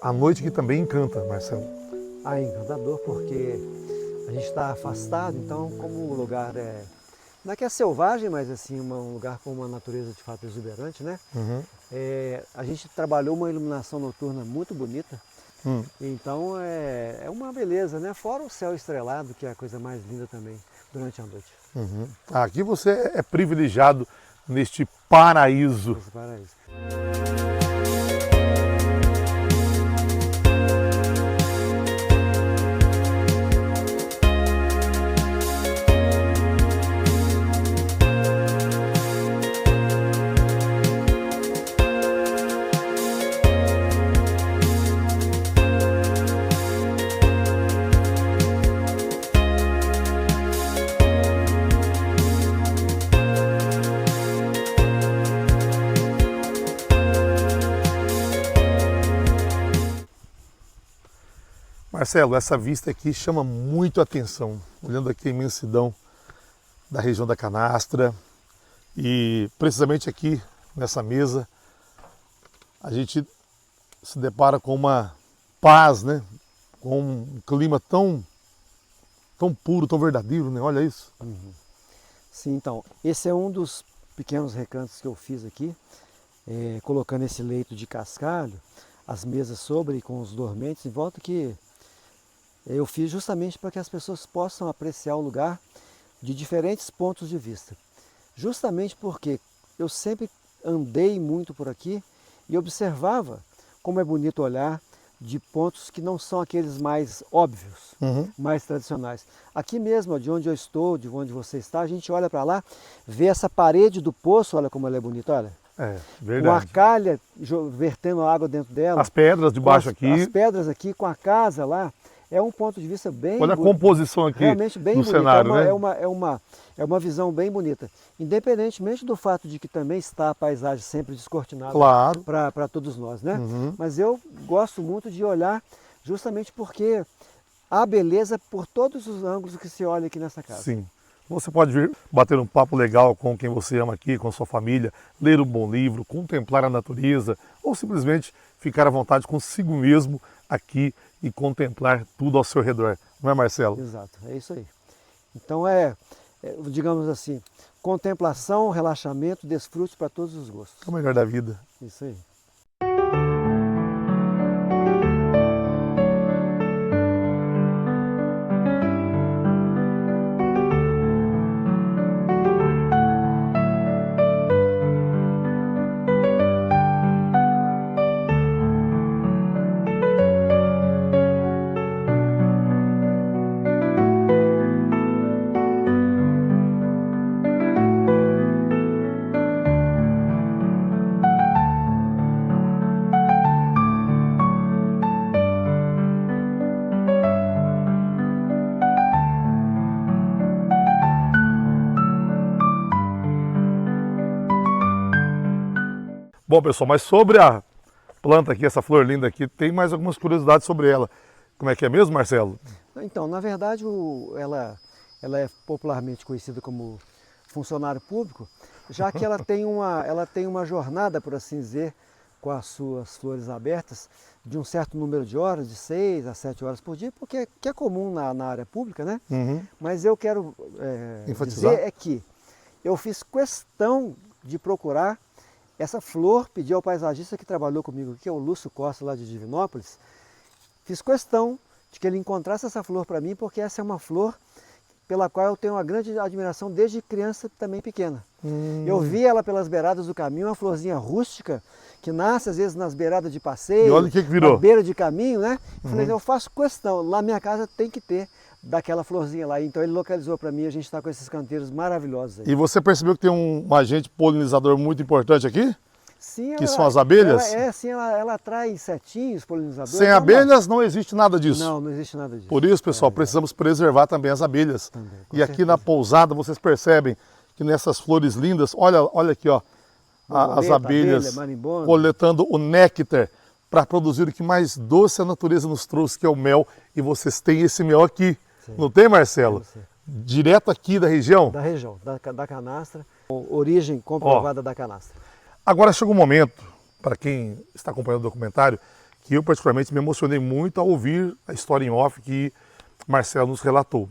A noite que também encanta, Marcelo. Ah, encantador, porque A gente está afastado, então como o lugar não é que é selvagem, mas assim, um lugar com uma natureza de fato exuberante, né? A gente trabalhou uma iluminação noturna muito bonita, então é uma beleza, né? Fora o céu estrelado, que é a coisa mais linda também durante a noite. Aqui você é privilegiado neste paraíso. Esse paraíso. Marcelo, essa vista aqui chama muito a atenção, olhando aqui a imensidão da região da Canastra e precisamente aqui nessa mesa a gente se depara com uma paz, né? Com um clima tão puro, tão verdadeiro, né? Olha isso. Sim, então, esse é um dos pequenos recantos que eu fiz aqui, colocando esse leito de cascalho, as mesas sobre com os dormentes em volta, que eu fiz justamente para que as pessoas possam apreciar o lugar de diferentes pontos de vista. Justamente porque eu sempre andei muito por aqui e observava como é bonito olhar de pontos que não são aqueles mais óbvios, mais tradicionais. Aqui mesmo, de onde eu estou, de onde você está, a gente olha para lá, vê essa parede do poço, olha como ela é bonita, olha. É, Com verdade. a calha vertendo água dentro dela. As pedras de baixo aqui. As pedras aqui, com a casa lá. É um ponto de vista bem Olha a composição aqui realmente bem do bonito. cenário, né? É uma visão bem bonita. Independentemente do fato de que também está a paisagem sempre descortinada Claro. para todos nós, né? Mas eu gosto muito de olhar justamente porque há beleza por todos os ângulos que se olha aqui nessa casa. Sim. Você pode vir bater um papo legal com quem você ama aqui, com a sua família, ler um bom livro, contemplar a natureza ou simplesmente ficar à vontade consigo mesmo aqui e contemplar tudo ao seu redor. Não é, Marcelo? Exato, é isso aí. Então digamos assim, contemplação, relaxamento, desfrute para todos os gostos. É o melhor da vida. Isso aí. Bom, pessoal, mas sobre a planta aqui, essa flor linda aqui, tem mais algumas curiosidades sobre ela. Como é que é mesmo, Marcelo? Então, na verdade, ela é popularmente conhecida como funcionário público, já que ela tem uma jornada, por assim dizer, com as suas flores abertas, de um certo número de horas, de 6 a 7 horas por dia, porque que é comum na área pública, né? Mas eu quero dizer que eu fiz questão de procurar essa flor, pedi ao paisagista que trabalhou comigo aqui, que é o Lúcio Costa, lá de Divinópolis, fiz questão de que ele encontrasse essa flor para mim, porque essa é uma flor pela qual eu tenho uma grande admiração desde criança também pequena. Eu vi ela pelas beiradas do caminho, uma florzinha rústica, que nasce às vezes nas beiradas de passeio, e olha o que virou. Na beira de caminho, né? Eu falei, eu faço questão, lá na minha casa tem que ter daquela florzinha lá. Então ele localizou para mim e a gente está com esses canteiros maravilhosos aí. E você percebeu que tem um agente polinizador muito importante aqui? Sim, que são as abelhas? Ela atrai insetinhos, polinizadores. Sem abelhas não existe nada disso. Não existe nada disso. Por isso, pessoal, precisamos preservar também as abelhas. Também, e aqui na pousada vocês percebem que nessas flores lindas, olha aqui, ó, as abelhas coletando o néctar para produzir o que mais doce a natureza nos trouxe, que é o mel. E vocês têm esse mel aqui. Sim. Não tem, Marcelo? Direto aqui da região? Da região, da canastra, origem comprovada da canastra. Agora chega um momento, para quem está acompanhando o documentário, que eu particularmente me emocionei muito ao ouvir a história em off que Marcelo nos relatou,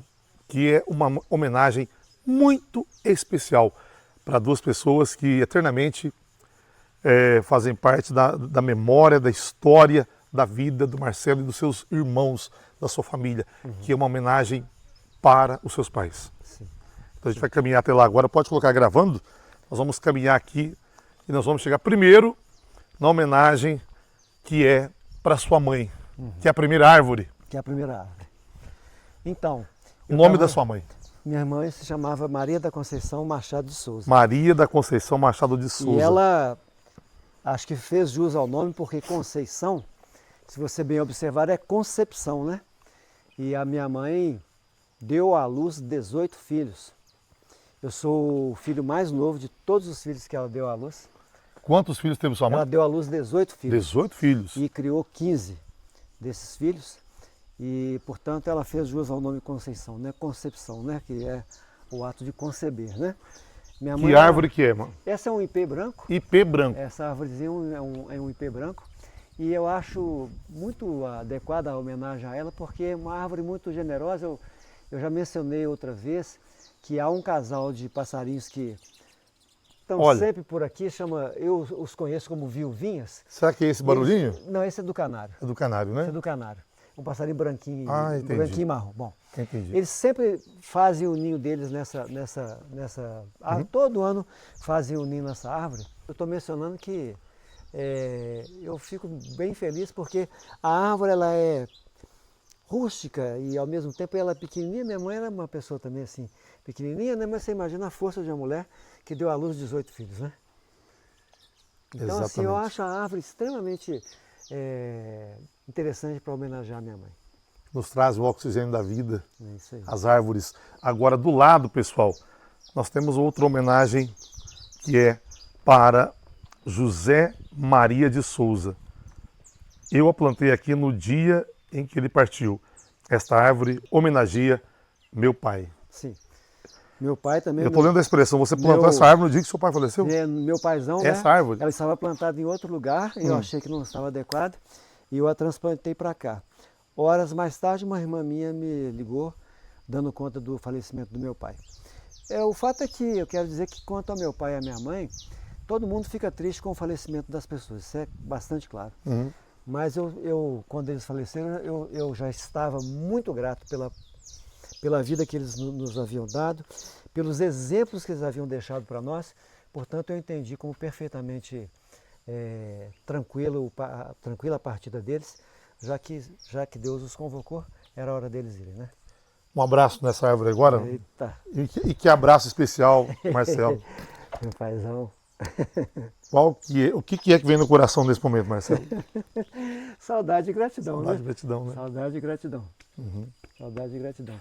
que é uma homenagem muito especial para duas pessoas que eternamente fazem parte da memória, da história, da vida do Marcelo e dos seus irmãos, da sua família, que é uma homenagem para os seus pais. Sim. Então a gente vai caminhar até lá agora, pode colocar gravando, nós vamos caminhar aqui e nós vamos chegar primeiro na homenagem que é para sua mãe, que é a primeira árvore. Que é a primeira árvore. Então... O nome da sua mãe? Minha mãe se chamava Maria da Conceição Machado de Souza. Maria da Conceição Machado de Souza. E ela, acho que fez jus ao nome, porque Conceição, se você bem observar, é concepção, né? E a minha mãe deu à luz 18 filhos. Eu sou o filho mais novo de todos os filhos que ela deu à luz. Quantos filhos teve sua mãe? Ela deu à luz 18 filhos. 18 filhos. E criou 15 desses filhos. E, portanto, ela fez jus ao nome Conceição, né? Concepção, né? Que é o ato de conceber, né? Minha mãe, que árvore que é, mano? Essa é um ipê branco. Ipê branco. Essa árvorezinha é um ipê branco. E eu acho muito adequada a homenagem a ela, porque é uma árvore muito generosa. Eu já mencionei outra vez que há um casal de passarinhos que estão sempre por aqui, eu os conheço como viuvinhas. Será que é esse barulhinho? Não, esse é do canário. É do canário, né? Esse é do canário. Um passarinho branquinho, entendi. branquinho e marrom. Bom, entendi. Eles sempre fazem o ninho deles nessa árvore. Todo ano fazem o ninho nessa árvore. Eu estou mencionando que eu fico bem feliz porque a árvore ela é rústica e ao mesmo tempo ela é pequenininha. Minha mãe era uma pessoa também assim, pequenininha, né? Mas você imagina a força de uma mulher que deu à luz 18 filhos, né? Então, exatamente. Assim, eu acho a árvore extremamente interessante para homenagear a minha mãe. Nos traz o oxigênio da vida, É isso aí. as árvores. Agora, do lado, pessoal, nós temos outra homenagem que é para José Maria de Souza. Eu a plantei aqui no dia em que ele partiu. Esta árvore homenageia meu pai. Sim. Meu pai também... Eu estou lendo a expressão, você plantou essa árvore no dia que seu pai faleceu? Meu paizão, essa árvore? Ela estava plantada em outro lugar e eu achei que não estava adequado e eu a transplantei para cá. Horas mais tarde, uma irmã minha me ligou, dando conta do falecimento do meu pai. O fato é que eu quero dizer que quanto ao meu pai e à minha mãe, todo mundo fica triste com o falecimento das pessoas, isso é bastante claro. Mas quando eles faleceram, eu já estava muito grato pela vida que eles nos haviam dado, pelos exemplos que eles haviam deixado para nós. Portanto, eu entendi como perfeitamente tranquila a partida deles, já que Deus os convocou, era a hora deles irem, né? Um abraço nessa árvore agora. Eita. E que abraço especial, Marcelo. Meu paizão. O que é que vem no coração nesse momento, Marcelo? Saudade e gratidão, Saudade né? e gratidão, né? Saudade e gratidão. Saudade e gratidão.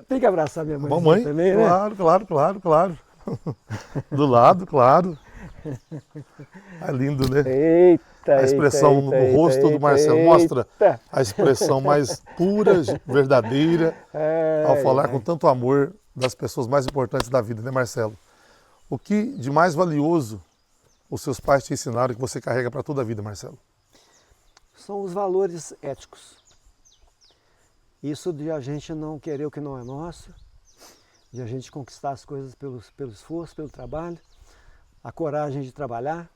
Tem que abraçar minha mãe Mamãe, também, né? Claro. Do lado, claro. É lindo, né? Eita, a expressão no rosto do Marcelo mostra a expressão mais pura, verdadeira, ao falar com tanto amor das pessoas mais importantes da vida, né, Marcelo? O que de mais valioso os seus pais te ensinaram que você carrega para toda a vida, Marcelo? São os valores éticos. Isso de a gente não querer o que não é nosso, de a gente conquistar as coisas pelo esforço, pelo trabalho, a coragem de trabalhar.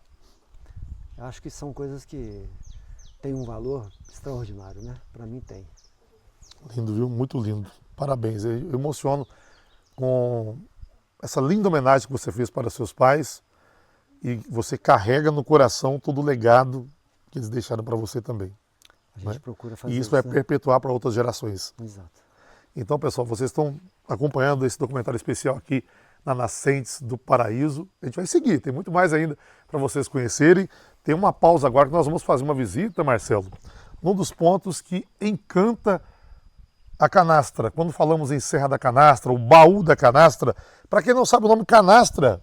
Acho que são coisas que têm um valor extraordinário, né? Para mim tem. Lindo, viu? Muito lindo. Parabéns. Eu emociono com essa linda homenagem que você fez para seus pais e você carrega no coração todo o legado que eles deixaram para você também. A gente procura fazer isso. E isso vai perpetuar para outras gerações. Exato. Então, pessoal, vocês estão acompanhando esse documentário especial aqui na Nascentes do Paraíso. A gente vai seguir, tem muito mais ainda para vocês conhecerem. Tem uma pausa agora que nós vamos fazer uma visita, Marcelo, num dos pontos que encanta a canastra. Quando falamos em Serra da Canastra, o baú da canastra, para quem não sabe o nome canastra,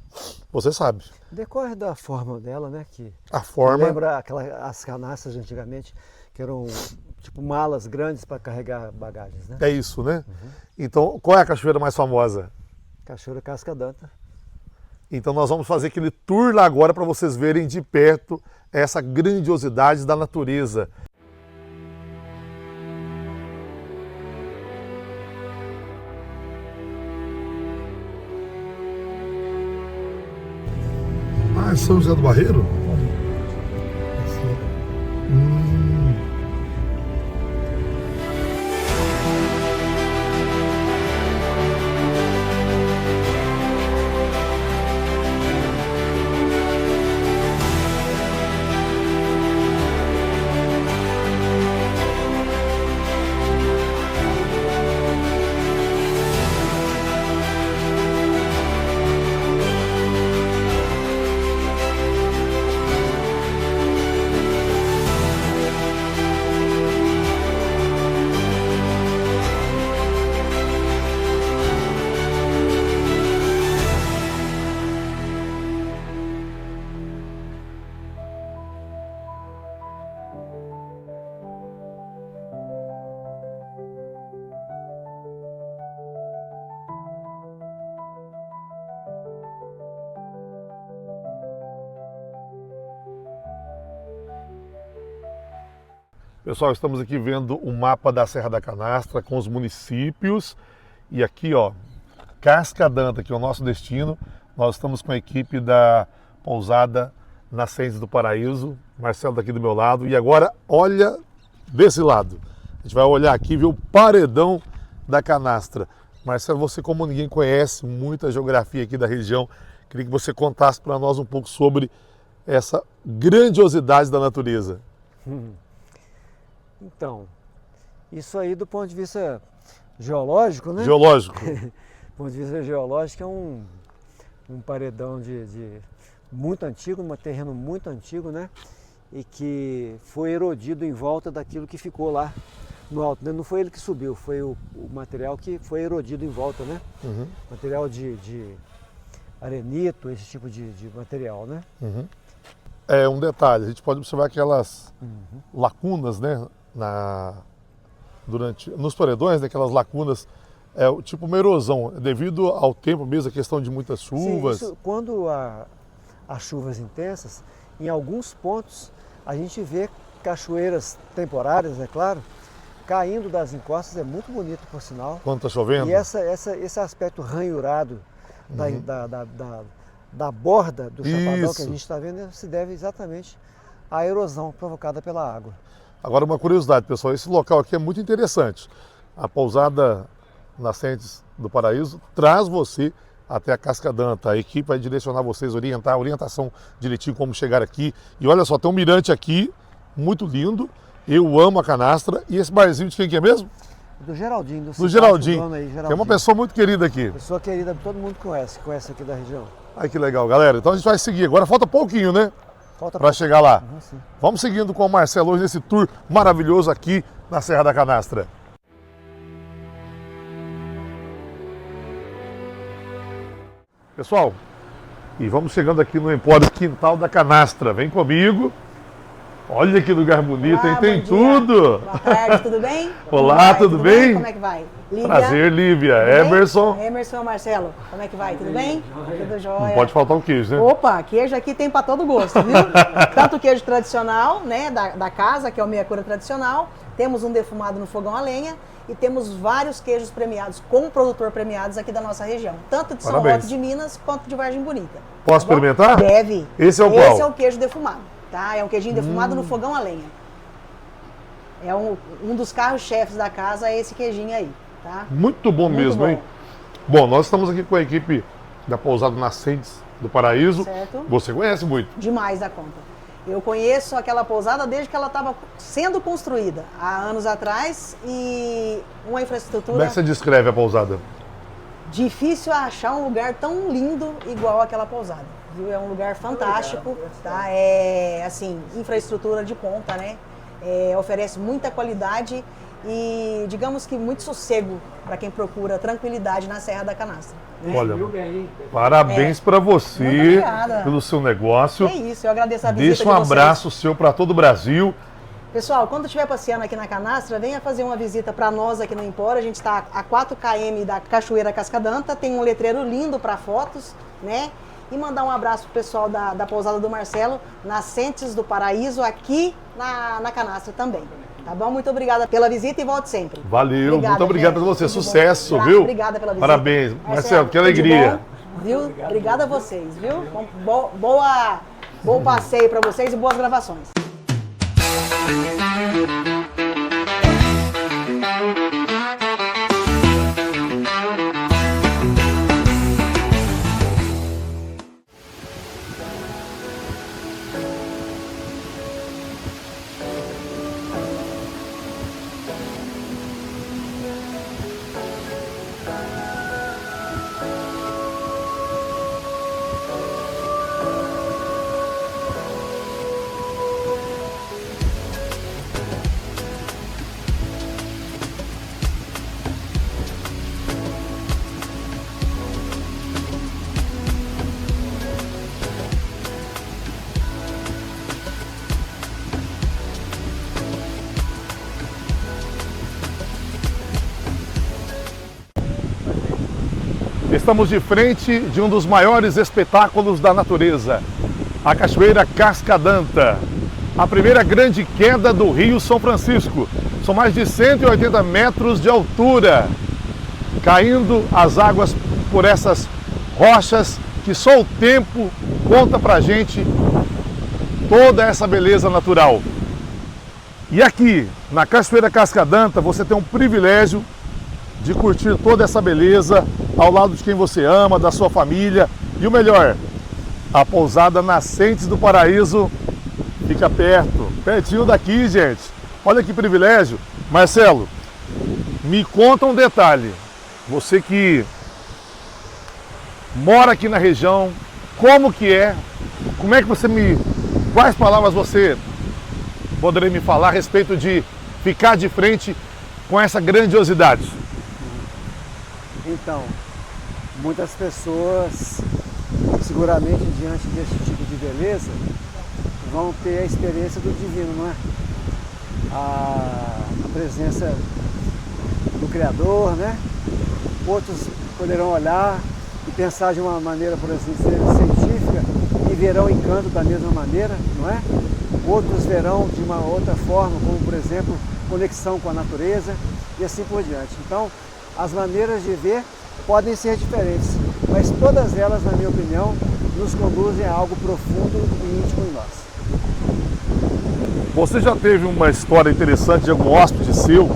você sabe. Decorre da forma dela, né? Que a forma... Lembra as canastras de antigamente, que eram tipo malas grandes para carregar bagagens, né? É isso, né? Então, qual é a cachoeira mais famosa? Cachoeira Casca d'Anta. Então nós vamos fazer aquele tour lá agora para vocês verem de perto essa grandiosidade da natureza. São José do Barreiro? Pessoal, estamos aqui vendo o mapa da Serra da Canastra com os municípios e aqui, ó, Cascadanta, que é o nosso destino. Nós estamos com a equipe da pousada Nascentes do Paraíso, Marcelo daqui do meu lado, e agora olha desse lado. A gente vai olhar aqui e ver o paredão da Canastra. Marcelo, você como ninguém conhece muita geografia aqui da região, queria que você contasse para nós um pouco sobre essa grandiosidade da natureza. Então, isso aí do ponto de vista geológico, né? Geológico. Do ponto de vista geológico é um paredão de muito antigo, um terreno muito antigo, né? E que foi erodido em volta daquilo que ficou lá no alto, né? Não foi ele que subiu, foi o material que foi erodido em volta, né? Uhum. Material de arenito, esse tipo de material, né? Uhum. É um detalhe, a gente pode observar aquelas lacunas, né? Nos paredões, aquelas lacunas, tipo uma erosão, devido ao tempo mesmo, a questão de muitas chuvas. Sim, quando há chuvas intensas, em alguns pontos a gente vê cachoeiras temporárias, é claro, caindo das encostas, é muito bonito por sinal. Quando está chovendo? E esse aspecto ranhurado da borda do chapadão que a gente está vendo se deve exatamente à erosão provocada pela água. Agora uma curiosidade, pessoal, esse local aqui é muito interessante. A pousada Nascentes do Paraíso traz você até a Cascadanta. A equipe vai direcionar vocês, orientação direitinho como chegar aqui. E olha só, tem um mirante aqui, muito lindo. Eu amo a Canastra. E esse barzinho de quem que é mesmo? Do Geraldinho. Do Geraldinho. Dono aí, Geraldinho. Que é uma pessoa muito querida aqui. Pessoa querida, todo mundo conhece aqui da região. Ai, que legal, galera. Então a gente vai seguir. Agora falta pouquinho, né? Falta para chegar lá. Sim. Vamos seguindo com o Marcelo hoje nesse tour maravilhoso aqui na Serra da Canastra. Pessoal, e vamos chegando aqui no Empório Quintal da Canastra. Vem comigo. Olha que lugar bonito, Olá, hein? Tem bom dia. tudo. Boa tarde, tudo bem? Olá, Como vai? tudo bem? Como é que vai? Lívia. Prazer, Lívia. Tudo bem? Emerson. Emerson, Marcelo, como é que vai? Tudo bem? Tudo jóia. Não pode faltar o queijo, né? Opa, queijo aqui tem para todo gosto, viu? Tanto o queijo tradicional, né, da casa, que é o meia cura tradicional, temos um defumado no fogão a lenha e temos vários queijos premiados, com produtor premiados aqui da nossa região, tanto de São Parabéns. Roque de Minas quanto de Vargem Bonita. Posso Tá bom? experimentar? Deve. Esse é o qual? Esse é o queijo defumado, tá? É um queijinho defumado no fogão a lenha. É um dos carros-chefes da casa, é esse queijinho aí, tá? Muito bom Muito mesmo, bom. hein? Bom, nós estamos aqui com a equipe da pousada Nascentes do Paraíso. Certo. Você conhece muito. Demais da conta. Eu conheço aquela pousada desde que ela estava sendo construída, há anos atrás, e uma Como é infraestrutura que você descreve a pousada? difícil achar um lugar tão lindo igual aquela pousada. Viu? É um lugar fantástico, tá? É, assim, infraestrutura de ponta, né? Oferece muita qualidade e, digamos que, muito sossego para quem procura tranquilidade na Serra da Canastra. Olha, parabéns para Muito você obrigada. pelo seu negócio. É isso, eu agradeço a visita Deixa de um vocês. abraço seu para todo o Brasil. Pessoal, quando estiver passeando aqui na Canastra, venha fazer uma visita para nós aqui no Empório. A gente está a 4 km da Cachoeira Cascadanta, tem um letreiro lindo para fotos, né? E mandar um abraço pro pessoal da pousada do Marcelo, Nascentes do Paraíso, aqui na Canastra também. Tá bom? Muito obrigada pela visita e volte sempre. Valeu, Obrigada, muito obrigado gente. por você. Tudo bom. Sucesso, viu? Obrigada pela visita. Parabéns. Marcelo, que tudo de alegria. bom? Viu? Obrigada a vocês, viu? Bom passeio para vocês e boas gravações. Estamos de frente de um dos maiores espetáculos da natureza, a Cachoeira Cascadanta, a primeira grande queda do Rio São Francisco. São mais de 180 metros de altura, caindo as águas por essas rochas que só o tempo conta pra gente toda essa beleza natural. E aqui, na Cachoeira Cascadanta, você tem um privilégio de curtir toda essa beleza ao lado de quem você ama, da sua família. E o melhor, a pousada Nascentes do Paraíso fica perto, pertinho daqui, gente. Olha que privilégio. Marcelo, me conta um detalhe. Você que mora aqui na região, como é que quais palavras você poderia me falar a respeito de ficar de frente com essa grandiosidade? Então, muitas pessoas, seguramente diante desse tipo de beleza, vão ter a experiência do divino, não é? A presença do Criador, né? Outros poderão olhar e pensar de uma maneira, por assim dizer, científica e verão o encanto da mesma maneira, não é? Outros verão de uma outra forma, como, por exemplo, conexão com a natureza e assim por diante. Então, as maneiras de ver podem ser diferentes, mas todas elas, na minha opinião, nos conduzem a algo profundo e íntimo em nós. Você já teve uma história interessante de algum hóspede seu,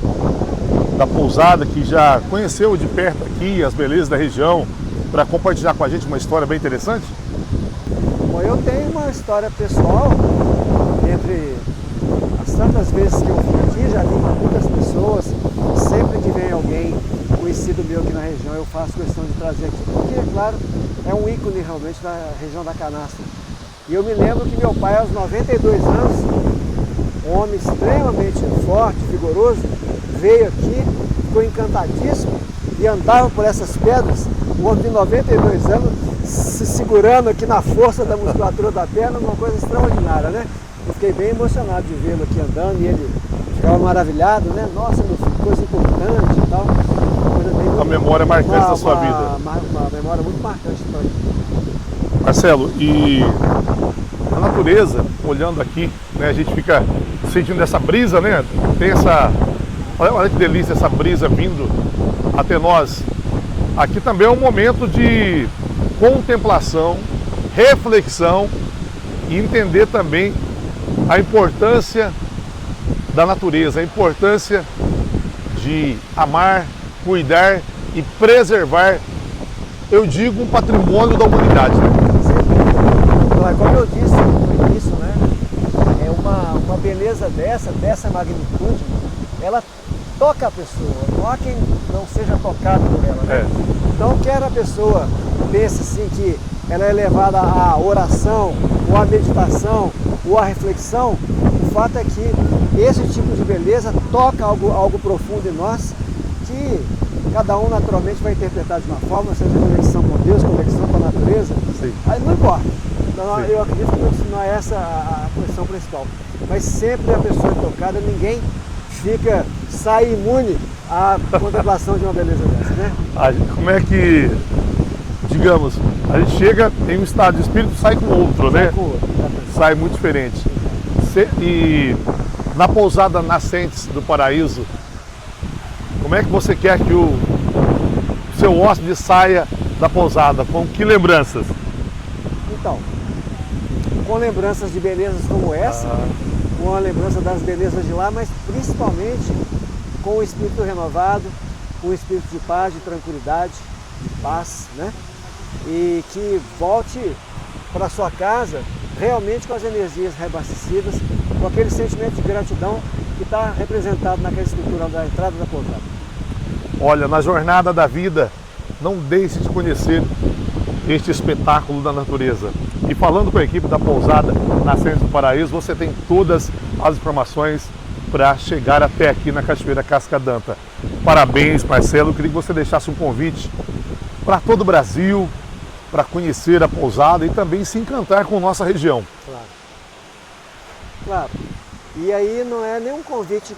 da pousada, que já conheceu de perto aqui as belezas da região, para compartilhar com a gente uma história bem interessante? Bom, eu tenho uma história pessoal, entre as tantas vezes que eu vim aqui, já vi muitas pessoas, sempre que vem alguém conhecido meu aqui na região, eu faço questão de trazer aqui, porque, é claro, é um ícone realmente da região da Canastra. E eu me lembro que meu pai, aos 92 anos, um homem extremamente forte, vigoroso, veio aqui, ficou encantadíssimo e andava por essas pedras, um homem de 92 anos, se segurando aqui na força da musculatura da perna, uma coisa extraordinária, né? Eu fiquei bem emocionado de vê-lo aqui andando e ele ficava maravilhado, né? Nossa, meu filho, coisa importante e tal. Uma memória marcante da sua vida. Uma memória muito marcante para mim. Marcelo, e a natureza, olhando aqui, né, a gente fica sentindo essa brisa, né? Tem essa... Olha que delícia essa brisa vindo até nós. Aqui também é um momento de contemplação, reflexão e entender também a importância da natureza, a importância de amar, cuidar e preservar, eu digo, um patrimônio da humanidade, né? Então, como eu disse no início, né? É uma beleza dessa magnitude, ela toca a pessoa, não há quem não seja tocado por ela, né? Então, quer a pessoa pense assim que ela é levada à oração, ou à meditação, ou à reflexão, o fato é que esse tipo de beleza toca algo profundo em nós, que cada um naturalmente vai interpretar de uma forma, seja conexão com Deus, conexão com a natureza, aí não importa. Então, eu acredito que não é essa a questão principal. Mas sempre a pessoa é tocada, ninguém sai imune à contemplação de uma beleza dessa, né? Como é que, digamos, a gente chega em um estado de espírito e sai com outro, né? Sai muito diferente. E na pousada Nascentes do Paraíso, como é que você quer que o seu hóspede saia da pousada? Com que lembranças? Então, com lembranças de belezas como essa, com a lembrança das belezas de lá, mas principalmente com o espírito renovado, com o espírito de paz, de tranquilidade, de paz, né? E que volte para sua casa realmente com as energias reabastecidas, com aquele sentimento de gratidão que está representado naquela escultura da entrada da pousada. Olha, na jornada da vida, não deixe de conhecer este espetáculo da natureza. E falando com a equipe da pousada Nascentes do Paraíso, você tem todas as informações para chegar até aqui na Cachoeira Casca d'Anta. Parabéns, Marcelo. Eu queria que você deixasse um convite para todo o Brasil, para conhecer a pousada e também se encantar com nossa região. Claro. Claro. E aí não é nenhum convite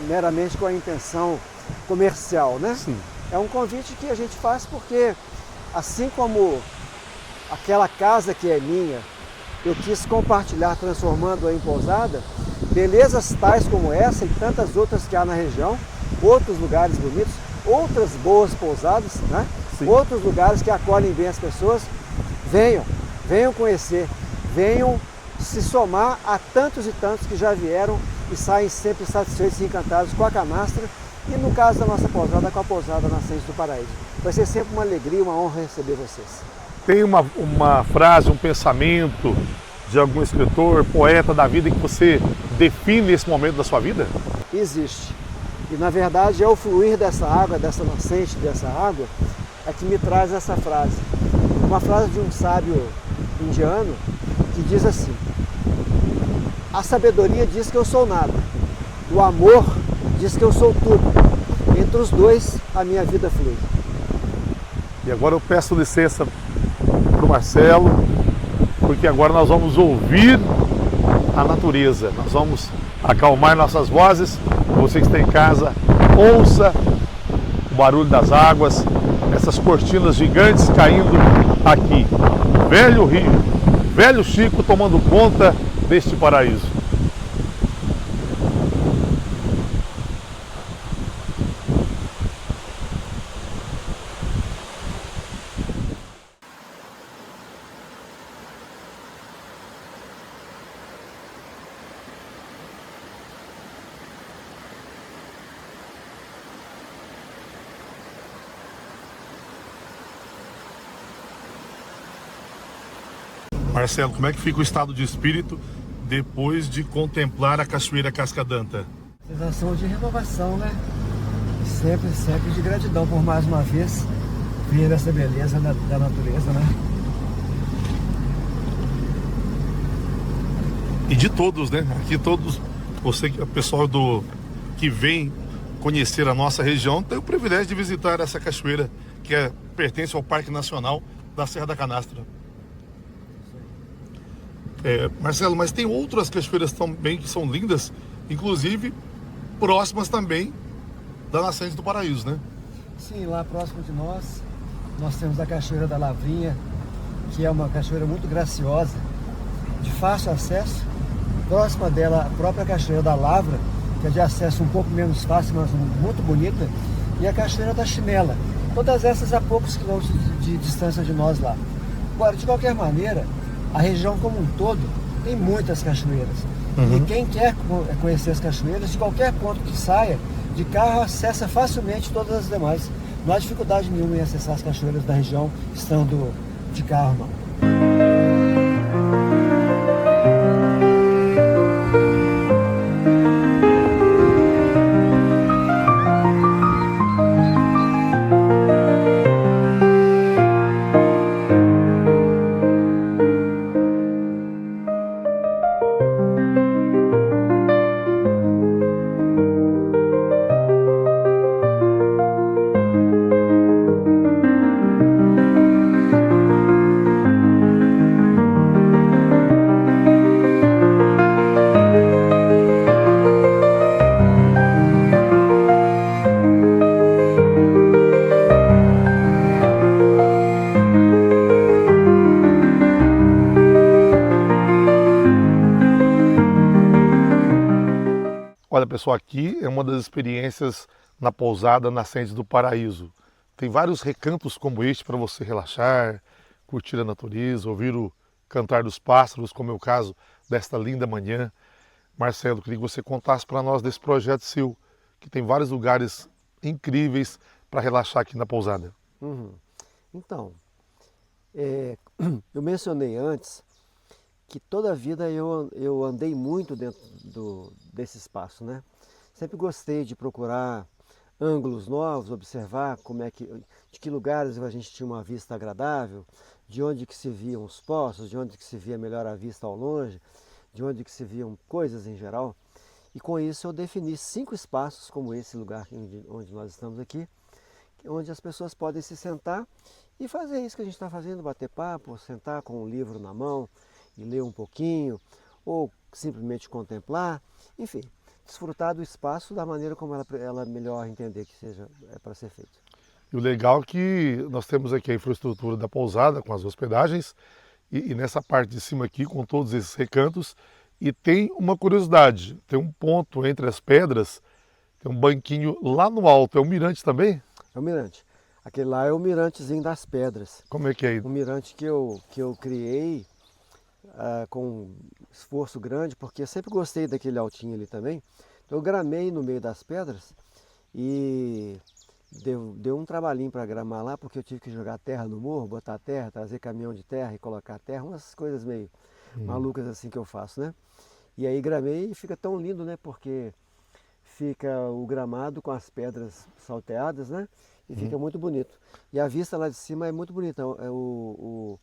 meramente com a intenção comercial, né? Sim. É um convite que a gente faz porque, assim como aquela casa que é minha, eu quis compartilhar transformando-a em pousada, belezas tais como essa e tantas outras que há na região, outros lugares bonitos, outras boas pousadas, né? Sim. Outros lugares que acolhem bem as pessoas, venham conhecer, venham se somar a tantos e tantos que já vieram e saem sempre satisfeitos e encantados com a canastra e, no caso da nossa pousada, com a pousada Nascentes do Paraíso. Vai ser sempre uma alegria, uma honra receber vocês. Tem uma frase, um pensamento de algum escritor, poeta da vida que você define esse momento da sua vida? Existe. E, na verdade, é o fluir dessa água, dessa nascente, dessa água, é que me traz essa frase. Uma frase de um sábio indiano que diz assim: a sabedoria diz que eu sou nada, o amor diz que eu sou tudo. Entre os dois, a minha vida flui. E agora eu peço licença para o Marcelo, porque agora nós vamos ouvir a natureza, nós vamos acalmar nossas vozes. Você que está em casa, ouça o barulho das águas, essas cortinas gigantes caindo aqui. Velho Rio, velho Chico tomando conta deste paraíso. Marcelo, como é que fica o estado de espírito depois de contemplar a Cachoeira Casca d'Anta? Sensação de renovação, né? Sempre de gratidão por mais uma vez ver essa beleza da natureza, né? E de todos, né? Aqui todos, você, o pessoal que vem conhecer a nossa região, tem o privilégio de visitar essa cachoeira que pertence ao Parque Nacional da Serra da Canastra. Marcelo, mas tem outras cachoeiras também que são lindas, inclusive próximas também da Nascente do Paraíso, né? Sim, lá próximo de nós temos a Cachoeira da Lavrinha, que é uma cachoeira muito graciosa, de fácil acesso. Próxima dela, a própria Cachoeira da Lavra, que é de acesso um pouco menos fácil, mas muito bonita, e a Cachoeira da Chinela. Todas essas a poucos quilômetros de distância de nós lá. Agora, de qualquer maneira, a região como um todo tem muitas cachoeiras. E quem quer conhecer as cachoeiras, de qualquer ponto que saia, de carro acessa facilmente todas as demais. Não há dificuldade nenhuma em acessar as cachoeiras da região estando de carro, não. Olha, pessoal, aqui é uma das experiências na pousada Nascentes do Paraíso. Tem vários recantos como este para você relaxar, curtir a natureza, ouvir o cantar dos pássaros, como é o caso desta linda manhã. Marcelo, queria que você contasse para nós desse projeto seu, que tem vários lugares incríveis para relaxar aqui na pousada. Então, eu mencionei antes que toda a vida eu andei muito dentro desse espaço, né? Sempre gostei de procurar ângulos novos, observar de que lugares a gente tinha uma vista agradável, de onde que se viam os poços, de onde que se via melhor a vista ao longe, de onde que se viam coisas em geral. E com isso eu defini 5 espaços, como esse lugar onde nós estamos aqui, onde as pessoas podem se sentar e fazer isso que a gente está fazendo, bater papo, sentar com um livro na mão e ler um pouquinho, ou simplesmente contemplar, enfim, desfrutar do espaço da maneira como ela melhor entender que seja para ser feito. E o legal é que nós temos aqui a infraestrutura da pousada com as hospedagens e nessa parte de cima aqui com todos esses recantos, e tem uma curiosidade, tem um ponto entre as pedras, tem um banquinho lá no alto, é um mirante também? É o mirante. Aquele lá é o mirantezinho das pedras. Como é que é? Um mirante que eu criei com esforço grande, porque eu sempre gostei daquele altinho ali também. Então eu gramei no meio das pedras e deu um trabalhinho para gramar lá, porque eu tive que jogar terra no morro, botar terra, trazer caminhão de terra e colocar terra, umas coisas meio malucas assim que eu faço, né? E aí gramei e fica tão lindo, né? Porque fica o gramado com as pedras salteadas, né? E fica muito bonito. E a vista lá de cima é muito bonita. O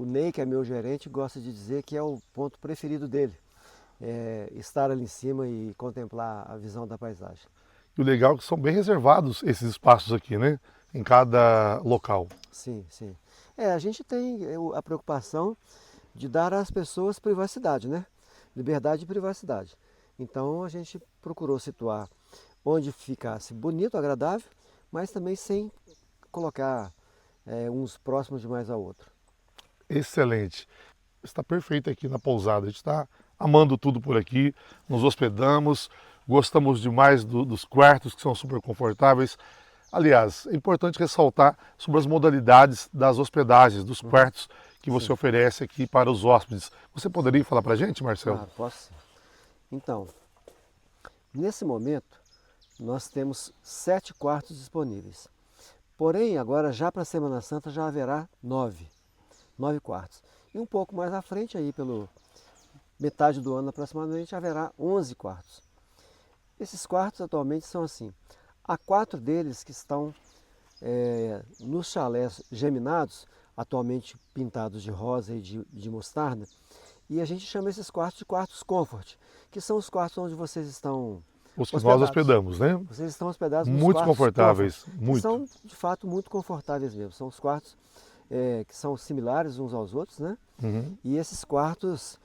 Ney, que é meu gerente, gosta de dizer que é o ponto preferido dele. Estar ali em cima e contemplar a visão da paisagem. E o legal é que são bem reservados esses espaços aqui, né? Em cada local. Sim, sim. A gente tem a preocupação de dar às pessoas privacidade, né? Liberdade e privacidade. Então a gente procurou situar onde ficasse bonito, agradável, mas também sem colocar uns próximos demais ao outro. Excelente. Está perfeito aqui na pousada. A gente está amando tudo por aqui, nos hospedamos, gostamos demais dos quartos que são super confortáveis. Aliás, é importante ressaltar sobre as modalidades das hospedagens, dos quartos que você oferece aqui para os hóspedes. Você poderia falar para a gente, Marcelo? Claro, posso. Então, nesse momento, nós temos 7 quartos disponíveis. Porém, agora já para a Semana Santa já haverá 9 quartos. E um pouco mais à frente, aí pelo metade do ano aproximadamente, haverá 11 quartos. Esses quartos atualmente são assim. Há 4 deles que estão nos chalés geminados, atualmente pintados de rosa e de mostarda. E a gente chama esses quartos de quartos comfort, que são os quartos onde vocês estão os que nós hospedamos, né? Vocês estão hospedados nos muito quartos confortáveis, comfort, muito. São, de fato, muito confortáveis mesmo. São os quartos que são similares uns aos outros, né? E esses quartos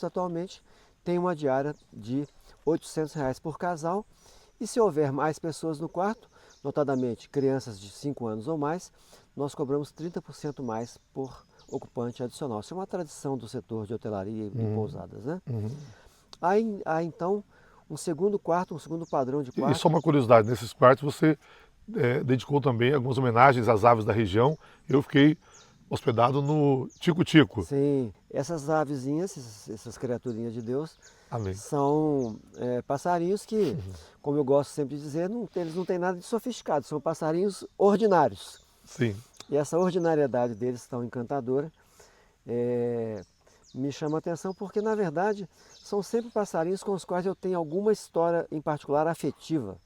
atualmente têm uma diária de R$ 800 por casal. E se houver mais pessoas no quarto, notadamente crianças de 5 anos ou mais, nós cobramos 30% mais por ocupante adicional. Isso é uma tradição do setor de hotelaria e pousadas, né? Há então um segundo quarto, um segundo padrão de quarto. E só uma curiosidade, nesses quartos você dedicou também algumas homenagens às aves da região. Eu fiquei hospedado no Tico-Tico. Sim, essas avezinhas, essas criaturinhas de Deus, Amém. São passarinhos que, como eu gosto sempre de dizer, eles não têm nada de sofisticado, são passarinhos ordinários. Sim. E essa ordinariedade deles tão encantadora me chama a atenção porque, na verdade, são sempre passarinhos com os quais eu tenho alguma história em particular afetiva.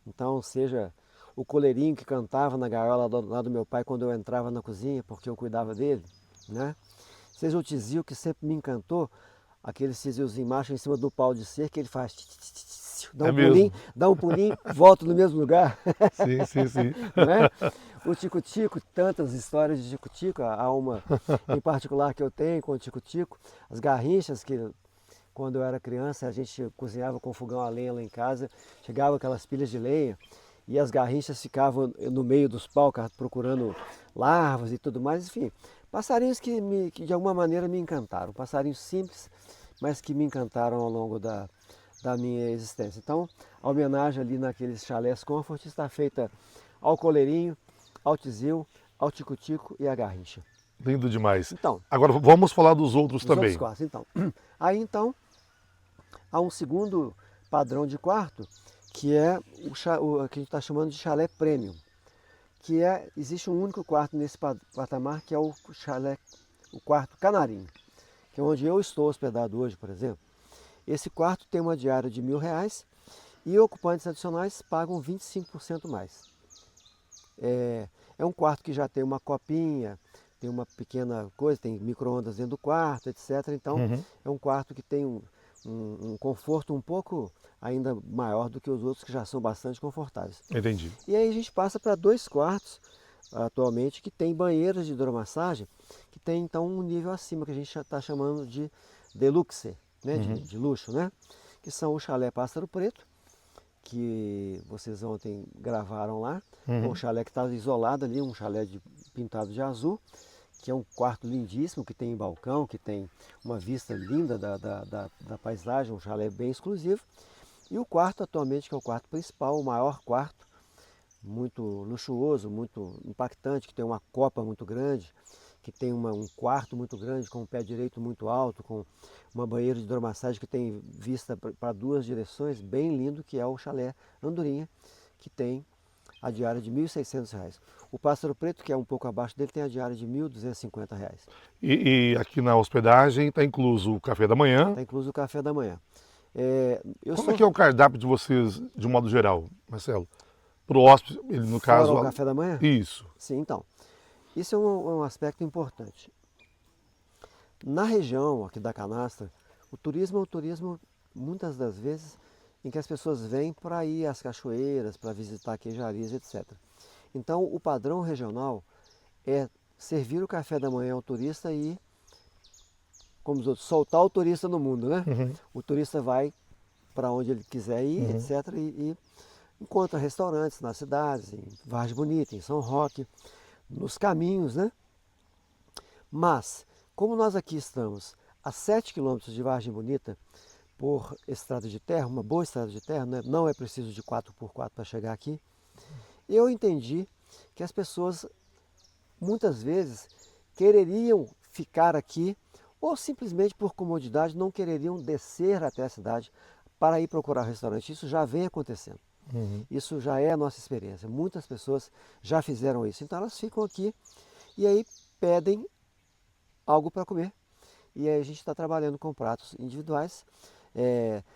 Então, seja o coleirinho que cantava na gaiola lá do meu pai quando eu entrava na cozinha, porque eu cuidava dele, né? Seja o tizil que sempre me encantou, aquele tizilzinho macho em cima do pau de cerca, que ele faz dá um pulinho, volta no mesmo lugar. Sim. Né? O tico-tico, tantas histórias de tico-tico, há uma em particular que eu tenho com o tico-tico, as garrinchas que quando eu era criança a gente cozinhava com fogão a lenha lá em casa, chegava aquelas pilhas de lenha e as garrinchas ficavam no meio dos paus procurando larvas e tudo mais, enfim. Passarinhos que de alguma maneira me encantaram, passarinhos simples, mas que me encantaram ao longo da minha existência. Então, a homenagem ali naqueles chalés comfort está feita ao coleirinho, ao tizil, ao tico-tico e à garrincha. Lindo demais. Então, agora vamos falar dos outros os também. outros quartos, então. Aí então, há um segundo padrão de quarto, que é o que a gente está chamando de chalé premium, que existe um único quarto nesse patamar, que é o quarto canarinho, que é onde eu estou hospedado hoje, por exemplo. Esse quarto tem uma diária de R$1.000 e ocupantes adicionais pagam 25% mais. É um quarto que já tem uma copinha, tem uma pequena coisa, tem micro-ondas dentro do quarto, etc. Então é um quarto que tem um conforto um pouco ainda maior do que os outros, que já são bastante confortáveis. Entendi. E aí a gente passa para 2 quartos atualmente que tem banheiras de hidromassagem, que tem então um nível acima, que a gente está chamando de deluxe, né? De luxo, né? Que são o chalé Pássaro Preto, que vocês ontem gravaram lá. Um chalé que está isolado ali, um chalé pintado de azul, que é um quarto lindíssimo, que tem balcão, que tem uma vista linda da paisagem, um chalé bem exclusivo. E o quarto atualmente, que é o quarto principal, o maior quarto, muito luxuoso, muito impactante, que tem uma copa muito grande, que tem um quarto muito grande, com um pé direito muito alto, com uma banheira de hidromassagem que tem vista para 2 direções, bem lindo, que é o chalé Andorinha, que tem a diária de R$1.600. O Pássaro Preto, que é um pouco abaixo dele, tem a diária de R$1.250. E aqui na hospedagem está incluso o café da manhã. Está incluso o café da manhã. Como é que é o cardápio de vocês, de um modo geral, Marcelo? Para o hóspede, ele, no caso... o café da manhã? Isso. Sim, então. Isso é um aspecto importante. Na região aqui da Canastra, o turismo é um turismo, muitas das vezes, em que as pessoas vêm para ir às cachoeiras, para visitar queijarias, etc. Então, o padrão regional é servir o café da manhã ao turista e, como os outros, soltar o turista no mundo, né? O turista vai para onde ele quiser ir, etc. E encontra restaurantes nas cidades, em Vargem Bonita, em São Roque, nos caminhos, né? Mas, como nós aqui estamos a 7 quilômetros de Vargem Bonita, por estrada de terra, uma boa estrada de terra, né? Não é preciso de 4x4 para chegar aqui, eu entendi que as pessoas, muitas vezes, quereriam ficar aqui, ou simplesmente por comodidade, não quereriam descer até a cidade para ir procurar restaurante. Isso já vem acontecendo. Isso já é a nossa experiência. Muitas pessoas já fizeram isso. Então elas ficam aqui e aí pedem algo para comer. E aí a gente está trabalhando com pratos individuais.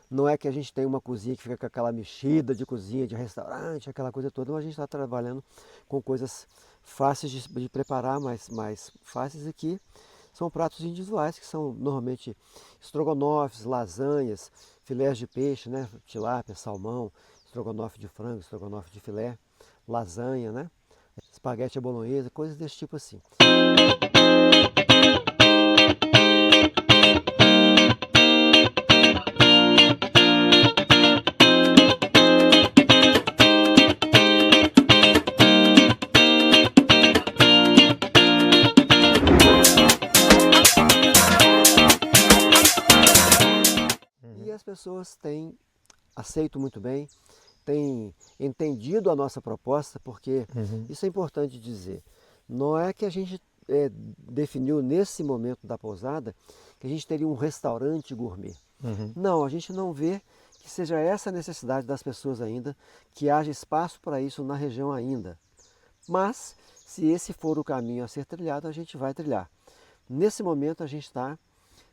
Não é que a gente tem uma cozinha que fica com aquela mexida de cozinha, de restaurante, aquela coisa toda, mas a gente está trabalhando com coisas fáceis de preparar, mais fáceis aqui. São pratos individuais, que são normalmente estrogonofes, lasanhas, filés de peixe, né? Tilápia, salmão, estrogonofe de frango, estrogonofe de filé, lasanha, né? Espaguete à bolonhesa, coisas desse tipo assim. E as pessoas têm aceito muito bem, têm entendido a nossa proposta, porque isso é importante dizer. Não é que a gente definiu nesse momento da pousada que a gente teria um restaurante gourmet. Não, a gente não vê que seja essa a necessidade das pessoas ainda, que haja espaço para isso na região ainda. Mas, se esse for o caminho a ser trilhado, a gente vai trilhar. Nesse momento a gente está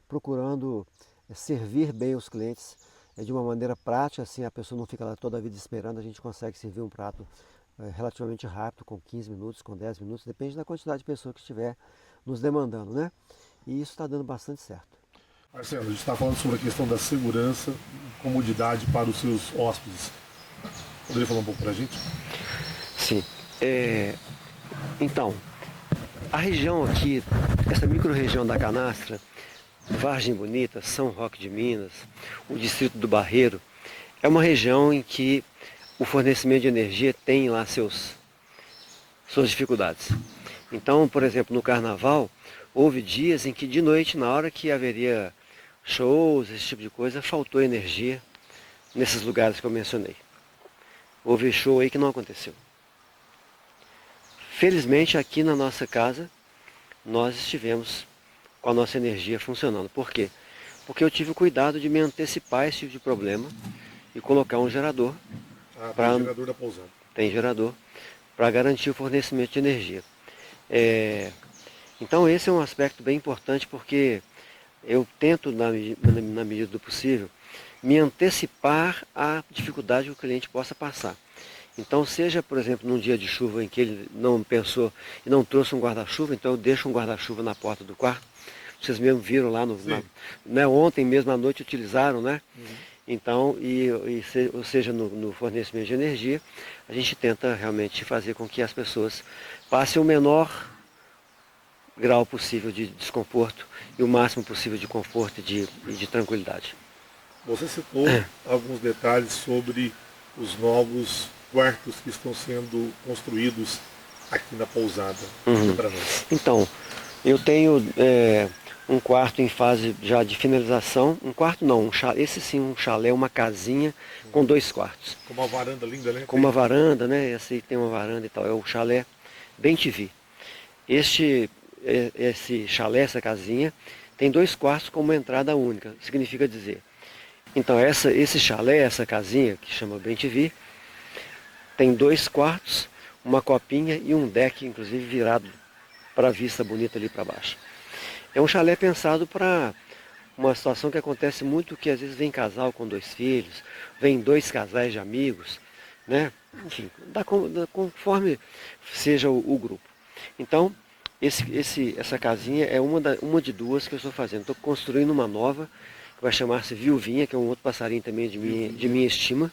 procurando servir bem os clientes de uma maneira prática, assim a pessoa não fica lá toda a vida esperando, a gente consegue servir um prato relativamente rápido, com 15 minutos, com 10 minutos, depende da quantidade de pessoa que estiver nos demandando, né? E isso está dando bastante certo. Marcelo, a gente está falando sobre a questão da segurança e comodidade para os seus hóspedes. Poderia falar um pouco para a gente? Sim. Então, a região aqui, essa micro-região da Canastra, Vargem Bonita, São Roque de Minas, o distrito do Barreiro, é uma região em que o fornecimento de energia tem lá suas dificuldades. Então, por exemplo, no carnaval, houve dias em que de noite, na hora que haveria shows, esse tipo de coisa, faltou energia nesses lugares que eu mencionei. Houve show aí que não aconteceu. felizmente aqui na nossa casa nós estivemos com a nossa energia funcionando. Por quê? Porque eu tive o cuidado de me antecipar a esse tipo de problema e colocar um gerador. Tem gerador da pousada. Tem gerador para garantir o fornecimento de energia. Então esse é um aspecto bem importante, porque eu tento, na medida do possível, me antecipar à dificuldade que o cliente possa passar. Então, seja, por exemplo, num dia de chuva em que ele não pensou e não trouxe um guarda-chuva, então eu deixo um guarda-chuva na porta do quarto. Vocês mesmo viram lá, né, ontem mesmo à noite utilizaram, né? Então, ou seja, no fornecimento de energia, a gente tenta realmente fazer com que as pessoas passem o menor grau possível de desconforto e o máximo possível de conforto e de tranquilidade. Você citou alguns detalhes sobre os novos quartos que estão sendo construídos aqui na pousada. Para nós. Então, eu tenho um quarto em fase já de finalização. Um quarto não, esse sim, um chalé, uma casinha com 2 quartos. Com uma varanda linda, né? Com uma varanda, né? Esse aí tem uma varanda e tal. É o chalé Bem-te-vi. Esse chalé, essa casinha, tem 2 quartos com uma entrada única. Significa dizer. Então, esse chalé, essa casinha, que chama Bem-te-vi, tem 2 quartos, uma copinha e um deck, inclusive, virado para a vista bonita ali para baixo. É um chalé pensado para uma situação que acontece muito, que às vezes vem casal com 2 filhos, vem 2 casais de amigos, né? Enfim, conforme seja o grupo. Então, essa casinha é uma de 2 que eu estou fazendo. Estou construindo uma nova, que vai chamar-se Viuvinha, que é um outro passarinho também de minha estima,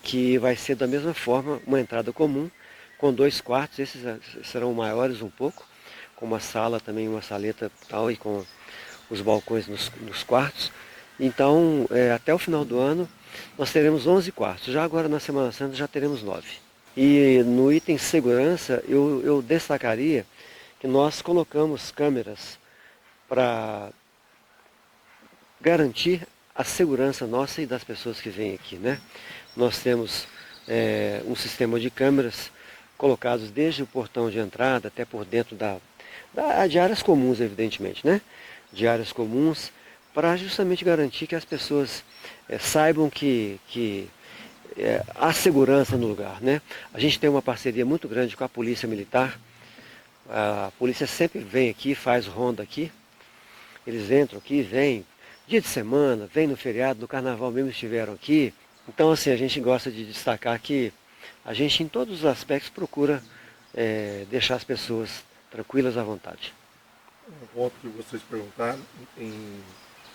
que vai ser da mesma forma, uma entrada comum, com 2 quartos, esses serão maiores um pouco, com uma sala também, uma saleta tal, e com os balcões nos quartos. Então, até o final do ano, nós teremos 11 quartos. Já agora, na Semana Santa, já teremos 9. E no item segurança, eu destacaria que nós colocamos câmeras para garantir a segurança nossa e das pessoas que vêm aqui, né? Nós temos um sistema de câmeras colocados desde o portão de entrada até por dentro de áreas comuns, evidentemente, né? De áreas comuns, para justamente garantir que as pessoas saibam que há segurança no lugar, né? A gente tem uma parceria muito grande com a Polícia Militar. A polícia sempre vem aqui, faz ronda aqui. Eles entram aqui, vêm dia de semana, vêm no feriado, no carnaval mesmo estiveram aqui. Então, assim, a gente gosta de destacar que a gente, em todos os aspectos, procura deixar as pessoas tranquilas à vontade. Um ponto que eu gostaria de perguntar, em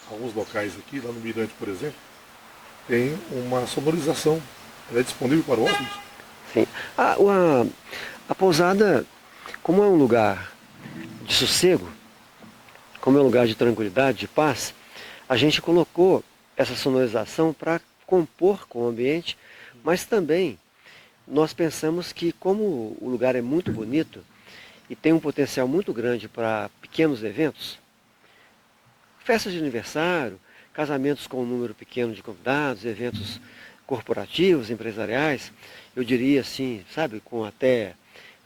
alguns locais aqui, lá no Mirante, por exemplo, tem uma sonorização. Ela é disponível para o hóspede? Sim. A pousada, como é um lugar de sossego, como é um lugar de tranquilidade, de paz, a gente colocou essa sonorização para compor com o ambiente, mas também nós pensamos que, como o lugar é muito bonito e tem um potencial muito grande para pequenos eventos, festas de aniversário, casamentos com um número pequeno de convidados, eventos corporativos, empresariais, eu diria assim, sabe, com até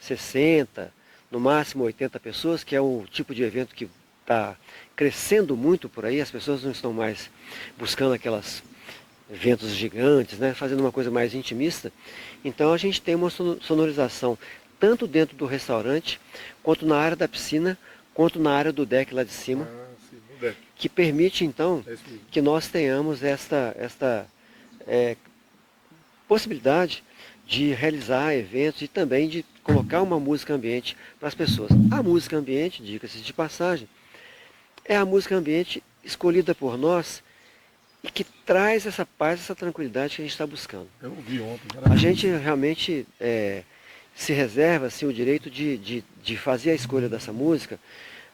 60, no máximo 80 pessoas, que é o tipo de evento que está crescendo muito por aí. As pessoas não estão mais buscando aquelas eventos gigantes, né, fazendo uma coisa mais intimista. Então a gente tem uma sonorização tanto dentro do restaurante, quanto na área da piscina, quanto na área do deck lá de cima, que permite então que nós tenhamos esta possibilidade de realizar eventos e também de colocar uma música ambiente para as pessoas. A música ambiente, diga-se de passagem, é a música ambiente escolhida por nós e que traz essa paz, essa tranquilidade que a gente está buscando. Eu ouvi ontem. A gente realmente se reserva assim, o direito de fazer a escolha dessa música,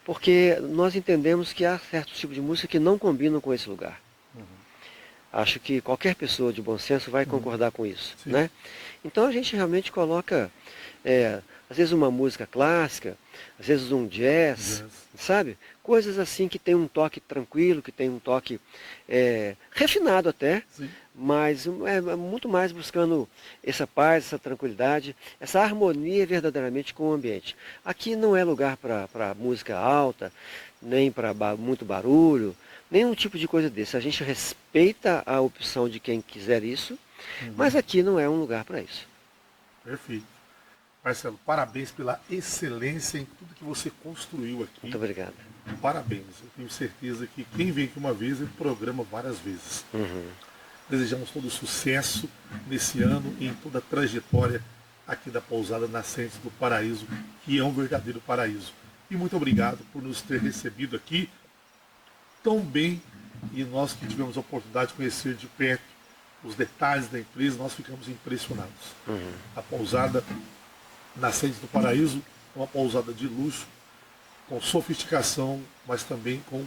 porque nós entendemos que há certos tipos de música que não combinam com esse lugar. Acho que qualquer pessoa de bom senso vai concordar com isso, né? Então a gente realmente coloca, às vezes uma música clássica, às vezes um jazz, sabe? Coisas assim que tem um toque tranquilo, que tem um toque refinado até, mas é muito mais buscando essa paz, essa tranquilidade, essa harmonia verdadeiramente com o ambiente. Aqui não é lugar para música alta, nem para muito barulho, nenhum tipo de coisa desse. A gente respeita a opção de quem quiser isso, mas aqui não é um lugar para isso. Perfeito. Marcelo, parabéns pela excelência em tudo que você construiu aqui. Muito obrigado. Parabéns. Eu tenho certeza que quem vem aqui uma vez, ele programa várias vezes. Desejamos todo sucesso nesse ano e em toda a trajetória aqui da Pousada Nascentes do Paraíso, que é um verdadeiro paraíso. E muito obrigado por nos ter recebido aqui tão bem, e nós que tivemos a oportunidade de conhecer de perto os detalhes da empresa, nós ficamos impressionados. A Pousada Nascentes do Paraíso é uma pousada de luxo, com sofisticação, mas também com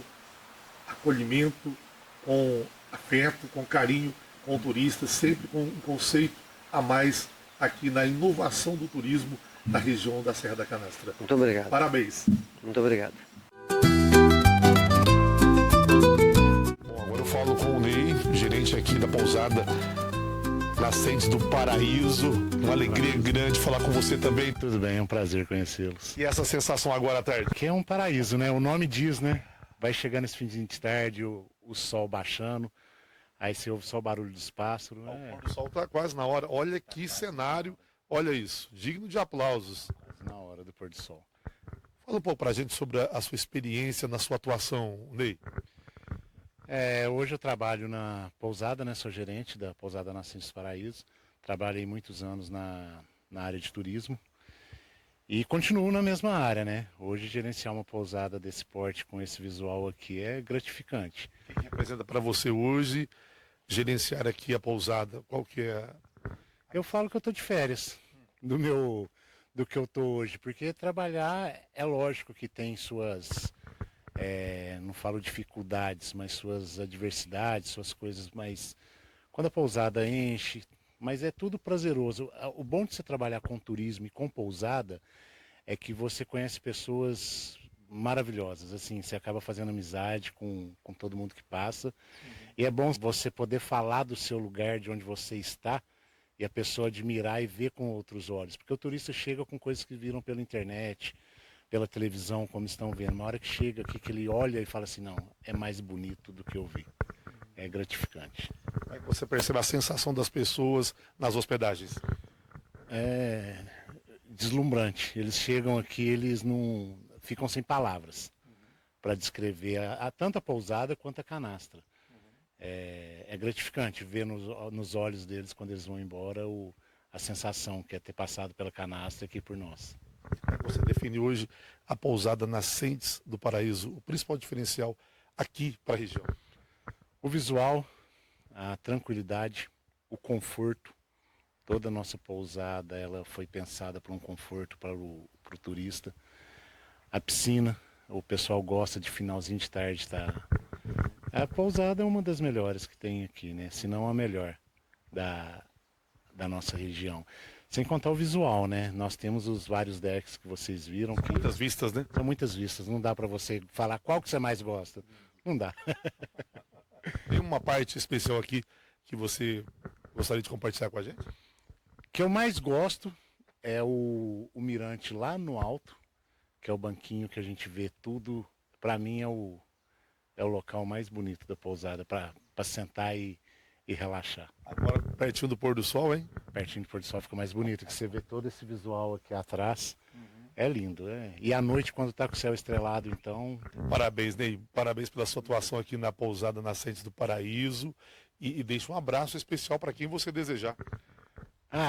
acolhimento, com afeto, com carinho com o turista, sempre com um conceito a mais aqui na inovação do turismo da região da Serra da Canastra. Muito obrigado. Parabéns. Muito obrigado. Bom, agora eu falo com o Ney, gerente aqui da Pousada Nascentes do Paraíso. Uma alegria grande falar com você também. Tudo bem, é um prazer conhecê-los. E essa sensação agora à tarde? Que é um paraíso, né? O nome diz, né? Vai chegando esse fim de tarde, o sol baixando, aí você ouve só o barulho dos pássaros. O pôr do sol está quase na hora. Olha que cenário, olha isso, digno de aplausos. Quase na hora do pôr do sol. Fala um pouco pra gente sobre a sua experiência na sua atuação, Ney. Hoje eu trabalho na pousada, né? Sou gerente da Pousada Nascentes do Paraíso. Trabalhei muitos anos na área de turismo. E continuo na mesma área, né? Hoje gerenciar uma pousada desse porte com esse visual aqui é gratificante. O que representa para você hoje gerenciar aqui a pousada? Qual que é? Eu falo que eu estou de férias do que eu estou hoje, porque trabalhar é lógico que tem suas, não falo dificuldades, mas suas adversidades, suas coisas, mas quando a pousada enche, mas é tudo prazeroso. O bom de você trabalhar com turismo e com pousada é que você conhece pessoas maravilhosas, assim, você acaba fazendo amizade com todo mundo que passa. E é bom você poder falar do seu lugar, de onde você está, e a pessoa admirar e ver com outros olhos. Porque o turista chega com coisas que viram pela internet, pela televisão, como estão vendo. Na hora que chega aqui, que ele olha e fala assim, não, é mais bonito do que eu vi. É gratificante. Aí você percebe a sensação das pessoas nas hospedagens. É deslumbrante. Eles chegam aqui, eles não ficam sem palavras para descrever tanto a pousada quanto a canastra. É gratificante ver nos olhos deles, quando eles vão embora, a sensação que é ter passado pela canastra aqui por nós. Você define hoje a Pousada Nascentes do Paraíso, o principal diferencial aqui para a região. O visual, a tranquilidade, o conforto. Toda a nossa pousada ela foi pensada para um conforto para o turista. A piscina, o pessoal gosta de finalzinho de tarde estar. A pousada é uma das melhores que tem aqui, né? Se não a melhor da nossa região. Sem contar o visual, né? Nós temos os vários decks que vocês viram. São muitas vistas, né? São muitas vistas. Não dá para você falar qual que você mais gosta. Não dá. Tem uma parte especial aqui que você gostaria de compartilhar com a gente? O que eu mais gosto é o mirante lá no alto, que é o banquinho que a gente vê tudo. Para mim é o local mais bonito da pousada, para sentar e relaxar. Agora pertinho do pôr do sol, hein? Pertinho do pôr do sol fica mais bonito, que você vê todo esse visual aqui atrás. É lindo, E à noite, quando está com o céu estrelado, então... Parabéns, Ney. Parabéns pela sua atuação aqui na Pousada Nascentes do Paraíso. E deixa um abraço especial para quem você desejar.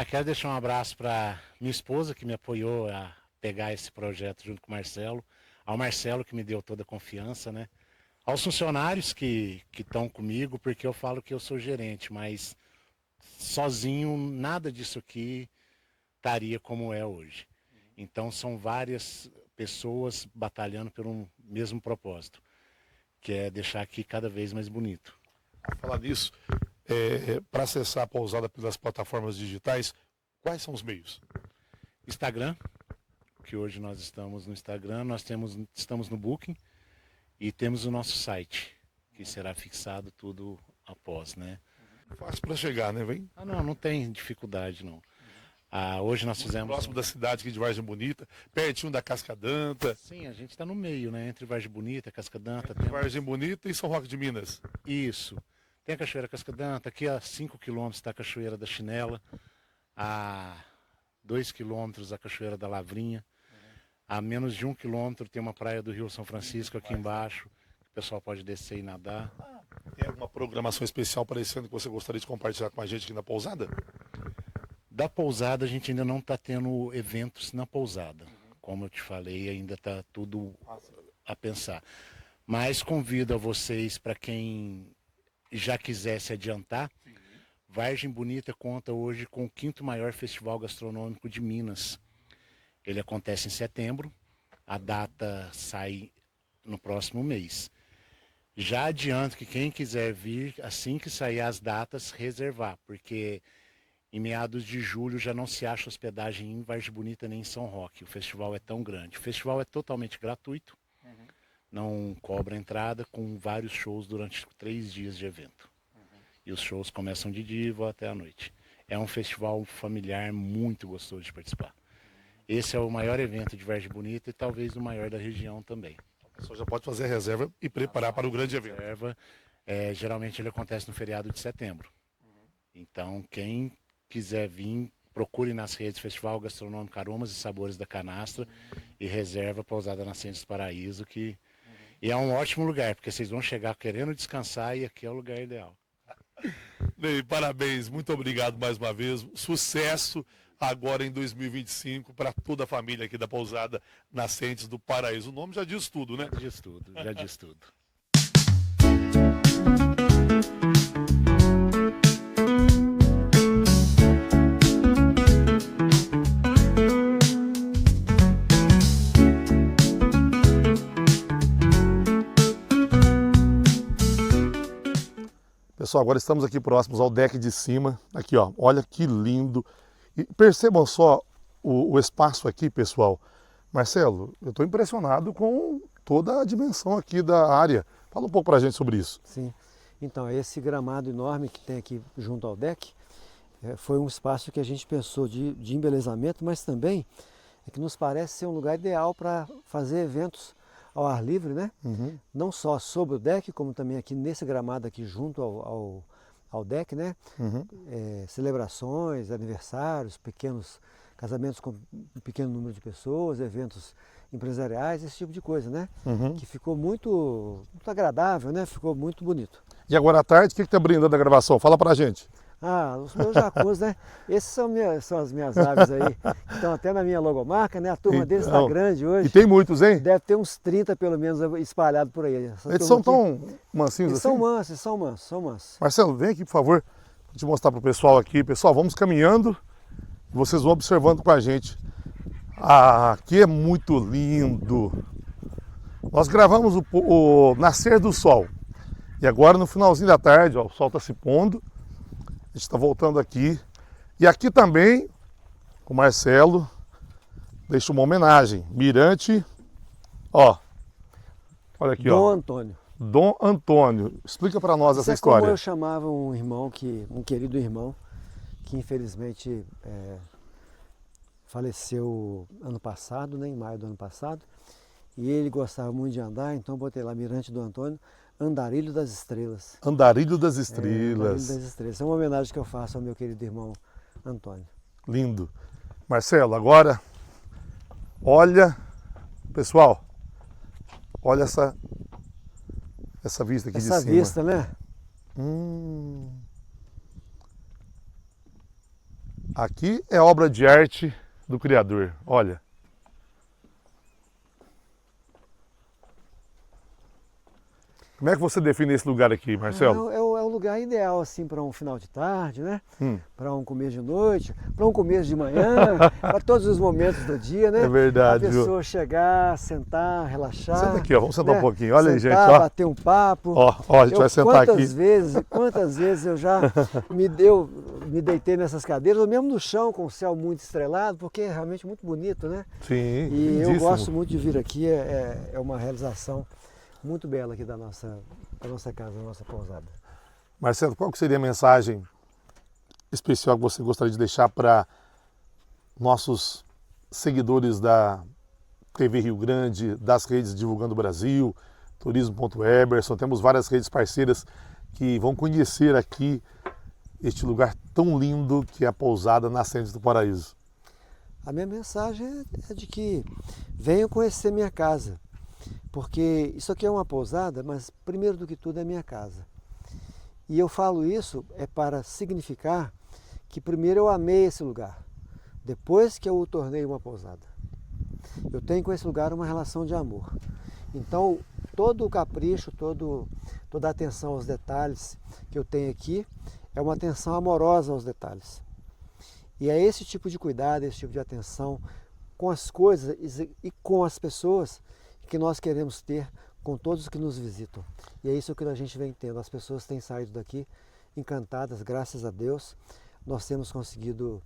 Quero deixar um abraço para minha esposa, que me apoiou a pegar esse projeto junto com o Marcelo. Ao Marcelo, que me deu toda a confiança, né? Aos funcionários que estão comigo, porque eu falo que eu sou gerente, mas sozinho nada disso aqui estaria como é hoje. Então são várias pessoas batalhando pelo mesmo propósito, que é deixar aqui cada vez mais bonito. A falar nisso, para acessar a pousada pelas plataformas digitais, quais são os meios? Instagram, que hoje nós estamos no Instagram, estamos no Booking e temos o nosso site, que será fixado tudo após, né? Fácil para chegar, né? Vem Ah, não tem dificuldade, não. Hoje nós fizemos... próximo da cidade aqui de Vargem Bonita, pertinho da Cascadanta. Sim, a gente está no meio, né? Entre Vargem Bonita, Cascadanta. Vargem Bonita e São Roque de Minas. Isso. Tem a Cachoeira Cascadanta, aqui a 5 quilômetros está a Cachoeira da Chinela, a 2 quilômetros a Cachoeira da Lavrinha, a menos de 1 quilômetro tem uma praia do Rio São Francisco aqui embaixo, que o pessoal pode descer e nadar. Tem alguma programação especial para esse ano que você gostaria de compartilhar com a gente aqui na pousada? Da pousada a gente ainda não está tendo eventos na pousada. Como eu te falei, ainda está tudo a pensar. Mas convido a vocês, para quem já quiser se adiantar, Vargem Bonita conta hoje com o 5º maior festival gastronômico de Minas. Ele acontece em setembro, a data sai no próximo mês. Já adianto que quem quiser vir, assim que sair as datas, reservar, porque em meados de julho já não se acha hospedagem em Vargem Bonita nem em São Roque. O festival é tão grande. O festival é totalmente gratuito, não cobra entrada, com vários shows durante 3 dias de evento. E os shows começam de dia e vão até a noite. É um festival familiar muito gostoso de participar. Esse é o maior evento de Vargem Bonita e talvez o maior da região também. A pessoa já pode fazer a reserva e preparar para o grande evento. Geralmente ele acontece no feriado de setembro. Então quem quiser vir, procure nas redes Festival Gastronômico Aromas e Sabores da Canastra e reserva Pousada Nascentes do Paraíso, que e é um ótimo lugar, porque vocês vão chegar querendo descansar e aqui é o lugar ideal. Ney, parabéns, muito obrigado mais uma vez. Sucesso agora em 2025 para toda a família aqui da Pousada Nascentes do Paraíso. O nome já diz tudo, né? Já diz tudo. Pessoal, agora estamos aqui próximos ao deck de cima. Aqui, ó, olha que lindo. E percebam só o espaço aqui, pessoal. Marcelo, eu estou impressionado com toda a dimensão aqui da área. Fala um pouco para a gente sobre isso. Sim. Então, esse gramado enorme que tem aqui junto ao deck foi um espaço que a gente pensou de embelezamento, mas também é que nos parece ser um lugar ideal para fazer eventos ao ar livre, né? Não só sobre o deck, como também aqui nesse gramado aqui junto ao deck, né? Celebrações, aniversários, pequenos casamentos com um pequeno número de pessoas, eventos empresariais, esse tipo de coisa, né? Que ficou muito agradável, né? Ficou muito bonito. E agora à tarde, o que está brindando a gravação? Fala pra gente. Os meus jacus, né? Esses são as minhas aves aí, que estão até na minha logomarca, né? A turma deles está grande hoje. E tem muitos, hein? Deve ter uns 30 pelo menos espalhados por aí. Eles são tão mansinhos assim? São mansos. Marcelo, vem aqui, por favor, para te mostrar para o pessoal aqui. Pessoal, vamos caminhando e vocês vão observando com a gente. Aqui é muito lindo. Nós gravamos o nascer do sol. E agora, no finalzinho da tarde, ó, o sol está se pondo. A gente está voltando aqui. E aqui também, o Marcelo deixa uma homenagem. Mirante, ó. Olha aqui, Dom ó. Antônio. Dom Antônio. Explica para nós essa história. Como eu chamava um irmão, um querido irmão, que infelizmente faleceu ano passado, né, em maio do ano passado. E ele gostava muito de andar, então botei lá Mirante Dom Antônio, Andarilho das Estrelas. Andarilho das Estrelas. Andarilho das Estrelas. É uma homenagem que eu faço ao meu querido irmão Antônio. Lindo. Marcelo, agora, olha, pessoal, olha essa vista aqui de cima. Essa vista, né? Aqui é obra de arte do Criador, olha. Como é que você define esse lugar aqui, Marcelo? É o lugar ideal assim para um final de tarde, né? Para um começo de noite, para um começo de manhã, para todos os momentos do dia, né? É verdade. A pessoa chegar, sentar, relaxar. Senta aqui, ó, vamos sentar um pouquinho. Olha aí, gente, ó. Bater um papo. Ó, a gente vai sentar aqui. Quantas vezes eu já me deitei nessas cadeiras, ou mesmo no chão com o céu muito estrelado, porque é realmente muito bonito, né? Sim, e lindíssimo. eu gosto muito de vir aqui, é uma realização muito bela aqui da nossa casa, da nossa pousada. Marcelo, qual que seria a mensagem especial que você gostaria de deixar para nossos seguidores da TV Rio Grande, das redes Divulgando Brasil, Turismo.Eberson? Temos várias redes parceiras que vão conhecer aqui este lugar tão lindo que é a pousada Nascentes do Paraíso. A minha mensagem é de que venham conhecer minha casa, porque isso aqui é uma pousada, mas primeiro do que tudo é minha casa. E eu falo isso para significar que primeiro eu amei esse lugar, depois que eu o tornei uma pousada. Eu tenho com esse lugar uma relação de amor. Então, todo o capricho, toda a atenção aos detalhes que eu tenho aqui é uma atenção amorosa aos detalhes. E é esse tipo de cuidado, esse tipo de atenção com as coisas e com as pessoas que nós queremos ter com todos os que nos visitam. E é isso que a gente vem tendo. As pessoas têm saído daqui encantadas, graças a Deus. Nós temos conseguido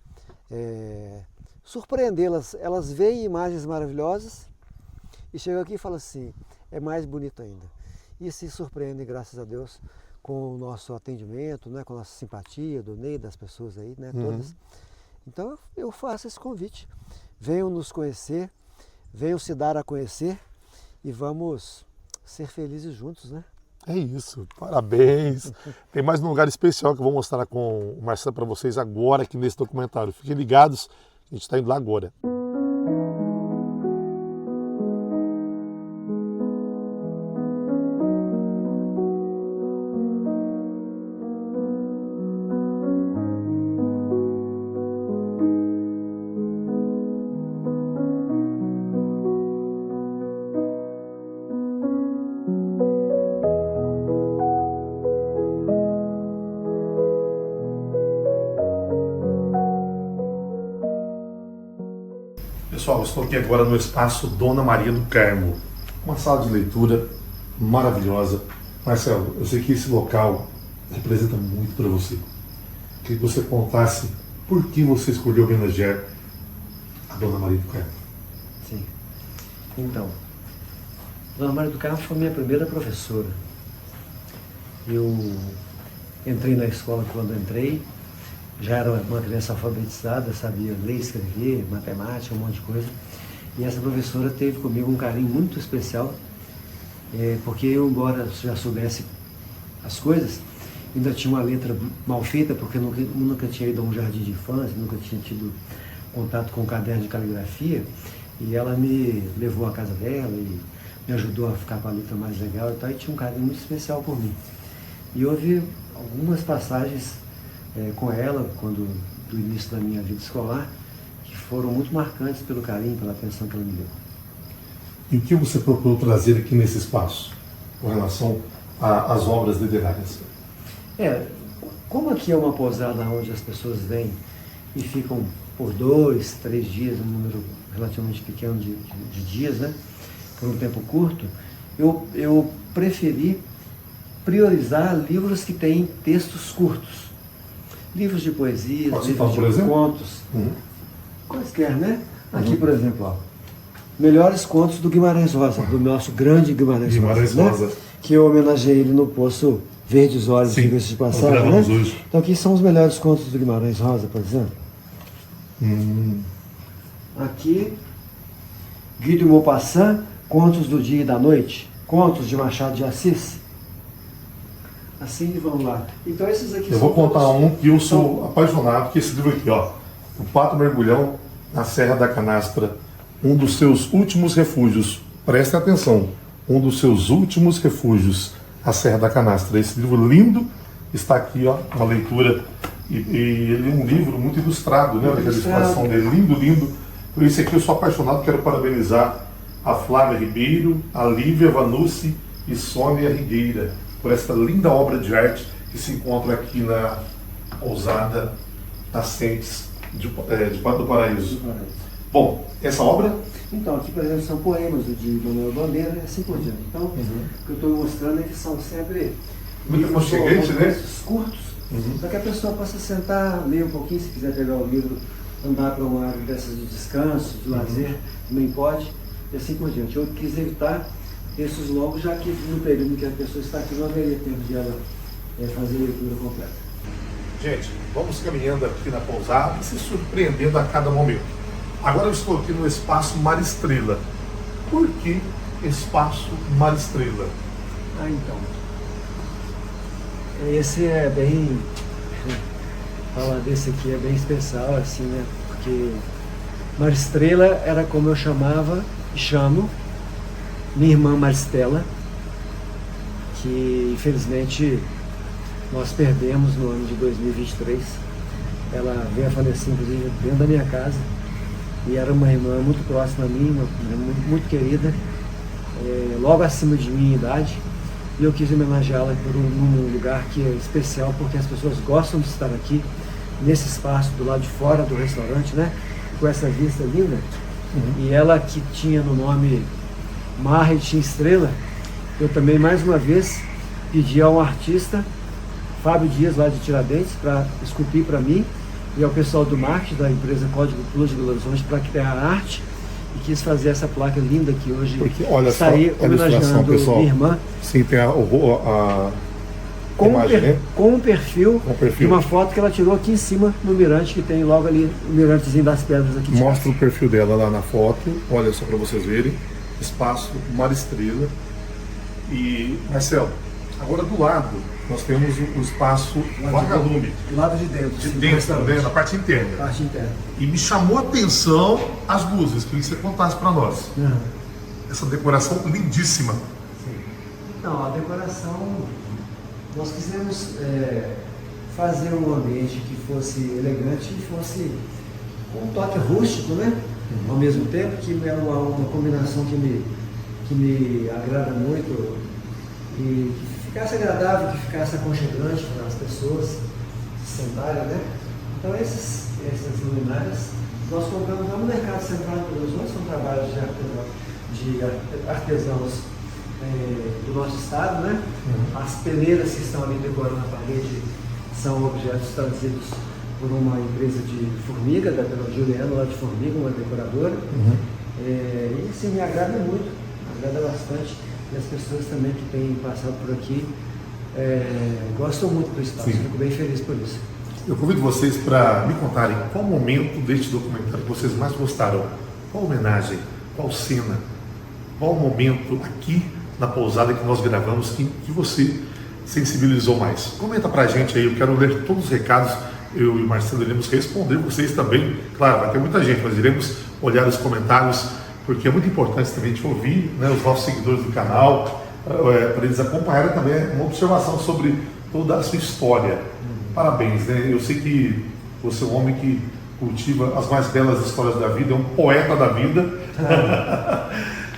surpreendê-las. Elas veem imagens maravilhosas e chegam aqui e falam assim, é mais bonito ainda. E se surpreendem, graças a Deus, com o nosso atendimento, né, com a nossa simpatia, do Ney, das pessoas aí, né, todas. Então eu faço esse convite. Venham nos conhecer, venham se dar a conhecer e vamos ser felizes juntos, né? É isso, parabéns. Tem mais um lugar especial que eu vou mostrar com o Marcelo para vocês agora aqui nesse documentário. Fiquem ligados, a gente está indo lá agora. Pessoal, eu estou aqui agora no espaço Dona Maria do Carmo, uma sala de leitura maravilhosa. Marcelo, eu sei que esse local representa muito para você. Queria que você contasse por que você escolheu homenagear a Dona Maria do Carmo. Sim. Então, Dona Maria do Carmo foi minha primeira professora. Eu entrei na escola quando entrei. Já era uma criança alfabetizada, sabia ler, escrever, matemática, um monte de coisa. E essa professora teve comigo um carinho muito especial, porque eu, embora já soubesse as coisas, ainda tinha uma letra mal feita, porque eu nunca tinha ido a um jardim de infância, nunca tinha tido contato com um caderno de caligrafia. E ela me levou à casa dela e me ajudou a ficar com a letra mais legal e tal, e tinha um carinho muito especial por mim. E houve algumas passagens com ela, do início da minha vida escolar, que foram muito marcantes pelo carinho, pela atenção que ela me deu. E o que você procurou trazer aqui nesse espaço, com relação às obras literárias? Como aqui é uma pousada onde as pessoas vêm e ficam por 2, 3 dias, um número relativamente pequeno de dias, né, por um tempo curto, eu preferi priorizar livros que têm textos curtos. Livros de poesia, livros de contos, quaisquer, né? Aqui, por exemplo, ó, Melhores Contos do Guimarães Rosa, do nosso grande Guimarães Rosa, né? Que eu homenageei ele no Poço Verdes Olhos, diga-se de passagem, né? Então aqui são os melhores contos do Guimarães Rosa, por exemplo. Aqui, Guy de Maupassant, Contos do Dia e da Noite, Contos de Machado de Assis. Assim, vamos lá. Então esses aqui eu vou contar um que eu sou apaixonado, que é esse livro aqui, ó. O Pato Mergulhão na Serra da Canastra, um dos seus últimos refúgios. Prestem atenção, um dos seus últimos refúgios, a Serra da Canastra. Esse livro lindo está aqui, ó, uma leitura. E ele é um livro muito ilustrado, né? Olha a ilustração dele, lindo, lindo. Por esse aqui eu sou apaixonado, quero parabenizar a Flávia Ribeiro, a Lívia Vanucci e Sônia Rigueira por essa linda obra de arte que se encontra aqui na pousada Nascentes do Paraíso. Bom, essa obra? Então, aqui, por exemplo, são poemas de Manuel Bandeira e assim por diante. Então, o que eu estou mostrando é que são sempre livros curtos, para que a pessoa possa sentar, ler um pouquinho, se quiser pegar o livro, andar para uma área dessas de descanso, de lazer, também pode, e assim por diante. Eu quis evitar textos longos, já que no período em que a pessoa está aqui não haveria tempo de ela fazer a leitura completa. Gente, vamos caminhando aqui na pousada e se surpreendendo a cada momento. Agora eu estou aqui no Espaço Mar Estrela. Por que Espaço Mar Estrela? Então, esse é bem, falar desse aqui é bem especial, assim, né? Porque Mar Estrela era como eu chamava e chamo minha irmã Maristela, que infelizmente nós perdemos no ano de 2023. Ela veio a falecer, inclusive, dentro da minha casa, e era uma irmã muito próxima a mim, uma irmã muito querida, logo acima de minha idade, e eu quis homenageá-la num lugar que é especial, porque as pessoas gostam de estar aqui, nesse espaço do lado de fora do restaurante, né? Com essa vista linda. E ela que tinha no nome Mar e tinha estrela, eu também mais uma vez pedi a um artista, Fábio Dias, lá de Tiradentes, para esculpir para mim, e ao pessoal do marketing da empresa Código Plus de Belo Horizonte para criar a arte, e quis fazer essa placa linda que hoje está aí homenageando pessoal. Minha irmã. Sim, tem a imagem, né? Com um perfil de uma foto que ela tirou aqui em cima no mirante, que tem logo ali o mirantezinho das pedras aqui. Mostra o perfil dela lá na foto, olha só para vocês verem. Espaço Mar Estrela. E, Marcelo, agora do lado nós temos o espaço Vagalume. Do lado de dentro. De dentro, na parte interna. Parte interna. E me chamou a atenção as luzes, queria que você contasse para nós. Essa decoração lindíssima. Não, a decoração, nós quisemos fazer um ambiente que fosse elegante e fosse com um toque rústico, né? Ao mesmo tempo, que é uma combinação que me agrada muito, e que ficasse agradável, que ficasse aconchegante para as pessoas se sentarem, né? Então essas luminárias nós compramos lá no Mercado Central de Belo Horizonte, são trabalhos de artesãos do nosso estado, né? As peneiras que estão ali decorando a parede são objetos trazidos por uma empresa de formiga, da dona Juliana, lá de Formiga, uma decoradora. E assim, me agrada muito, agrada bastante. E as pessoas também que têm passado por aqui gostam muito do espaço. Fico bem feliz por isso. Eu convido vocês para me contarem qual momento deste documentário que vocês mais gostaram. Qual homenagem, qual cena, qual momento aqui na pousada que nós gravamos que você sensibilizou mais. Comenta pra gente aí, eu quero ler todos os recados. Eu e o Marcelo iremos responder vocês também. Claro, vai ter muita gente, mas iremos olhar os comentários, porque é muito importante também a gente ouvir, né, os nossos seguidores do canal, para eles acompanharem também uma observação sobre toda a sua história. Parabéns, né? Eu sei que você é um homem que cultiva as mais belas histórias da vida, é um poeta da vida.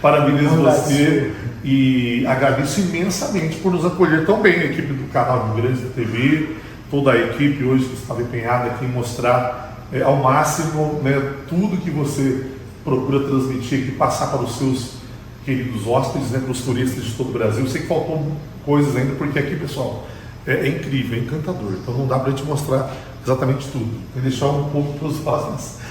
Parabenizo você e agradeço imensamente por nos acolher tão bem, a equipe do canal Rio Grande da TV, toda a equipe hoje que estava empenhada aqui em mostrar ao máximo, né, tudo que você procura transmitir aqui, passar para os seus queridos hóspedes, né, para os turistas de todo o Brasil. Eu sei que faltou coisas ainda, porque aqui, pessoal, é incrível, é encantador. Então não dá para a gente mostrar exatamente tudo. Tem que deixar um pouco para os hóspedes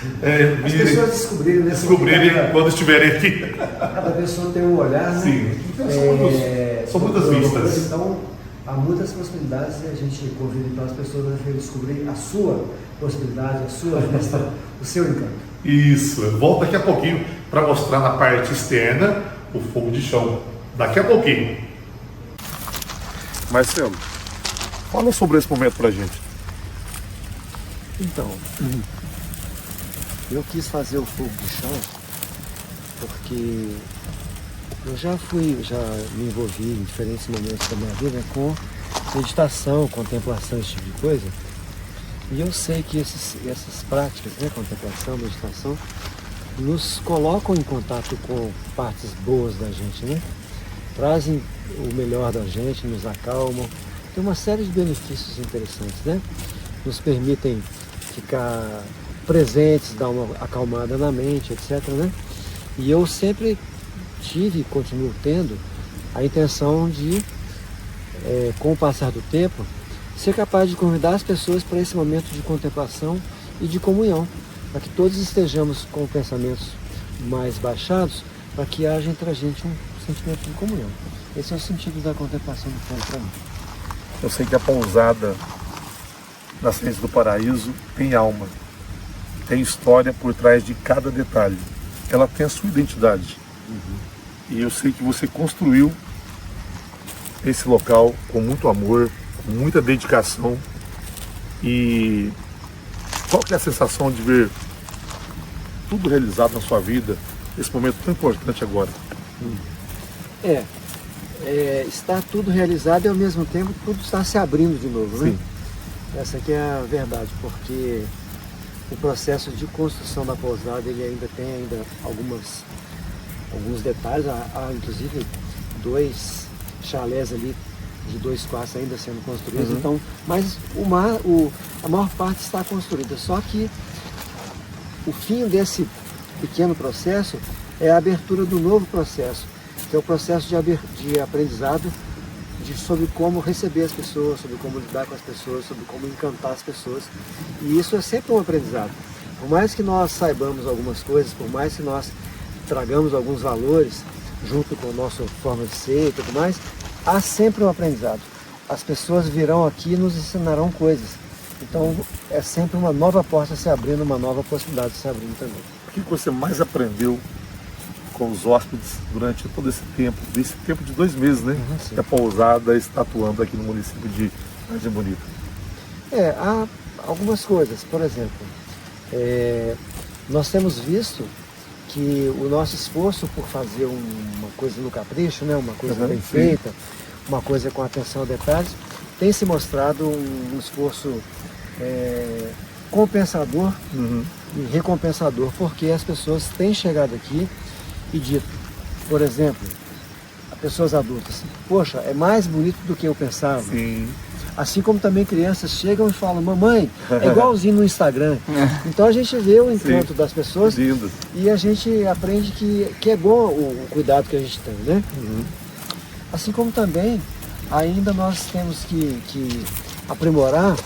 as pessoas descobrirem quando estiverem aqui. Cada pessoa tem um olhar, né? Sim, são muitas vistas. Então, há muitas possibilidades e a gente convida então as pessoas a descobrir a sua possibilidade, a sua vista, o seu encanto. Isso, eu volto daqui a pouquinho para mostrar na parte externa o fogo de chão. Daqui a pouquinho. Marcelo, fala sobre esse momento pra gente. Então, eu quis fazer o fogo de chão porque eu já me envolvi em diferentes momentos da minha vida com meditação, contemplação, esse tipo de coisa. E eu sei que essas práticas, né, contemplação, meditação, nos colocam em contato com partes boas da gente, né? Trazem o melhor da gente, nos acalmam. Tem uma série de benefícios interessantes, né? Nos permitem ficar presentes, dar uma acalmada na mente, etc, né? E eu sempre tive e continuo tendo a intenção de, com o passar do tempo, ser capaz de convidar as pessoas para esse momento de contemplação e de comunhão, para que todos estejamos com pensamentos mais baixados, para que haja entre a gente um sentimento de comunhão. Esse é o sentido da contemplação do fogo para mim. Eu sei que a pousada Nascentes do Paraíso tem alma, tem história por trás de cada detalhe. Ela tem a sua identidade. E eu sei que você construiu esse local com muito amor, com muita dedicação. E qual que é a sensação de ver tudo realizado na sua vida, esse momento tão importante agora? Está tudo realizado e ao mesmo tempo tudo está se abrindo de novo, né? Sim. Essa aqui é a verdade, porque o processo de construção da pousada ele ainda tem alguns detalhes, há inclusive 2 chalés ali de 2 quartos ainda sendo construídos, então, mas a maior parte está construída, só que o fim desse pequeno processo é a abertura do novo processo, que é o processo de aprendizado sobre como receber as pessoas, sobre como lidar com as pessoas, sobre como encantar as pessoas. E isso é sempre um aprendizado. Por mais que nós saibamos algumas coisas, por mais que nós tragamos alguns valores junto com a nossa forma de ser e tudo mais, há sempre um aprendizado. As pessoas virão aqui e nos ensinarão coisas. Então é sempre uma nova porta se abrindo, uma nova possibilidade se abrindo também. O que você mais aprendeu com os hóspedes durante todo esse tempo de 2 meses, né? Que a pousada está atuando aqui no município de Vargem Bonita? Há algumas coisas. Por exemplo, nós temos visto que o nosso esforço por fazer uma coisa no capricho, né? Uma coisa bem feita, uma coisa com atenção a detalhes, tem se mostrado um esforço compensador e recompensador, porque as pessoas têm chegado aqui e dito, por exemplo, a pessoas adultas, poxa, é mais bonito do que eu pensava. Sim. Assim como também crianças chegam e falam, mamãe, é igualzinho no Instagram. Então a gente vê o encanto das pessoas Lindo. e a gente aprende que é bom o cuidado que a gente tem, né? Assim como também ainda nós temos que aprimorar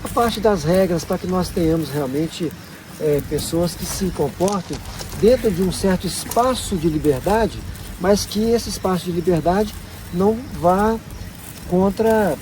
a parte das regras para que nós tenhamos realmente pessoas que se comportem dentro de um certo espaço de liberdade, mas que esse espaço de liberdade não vá contra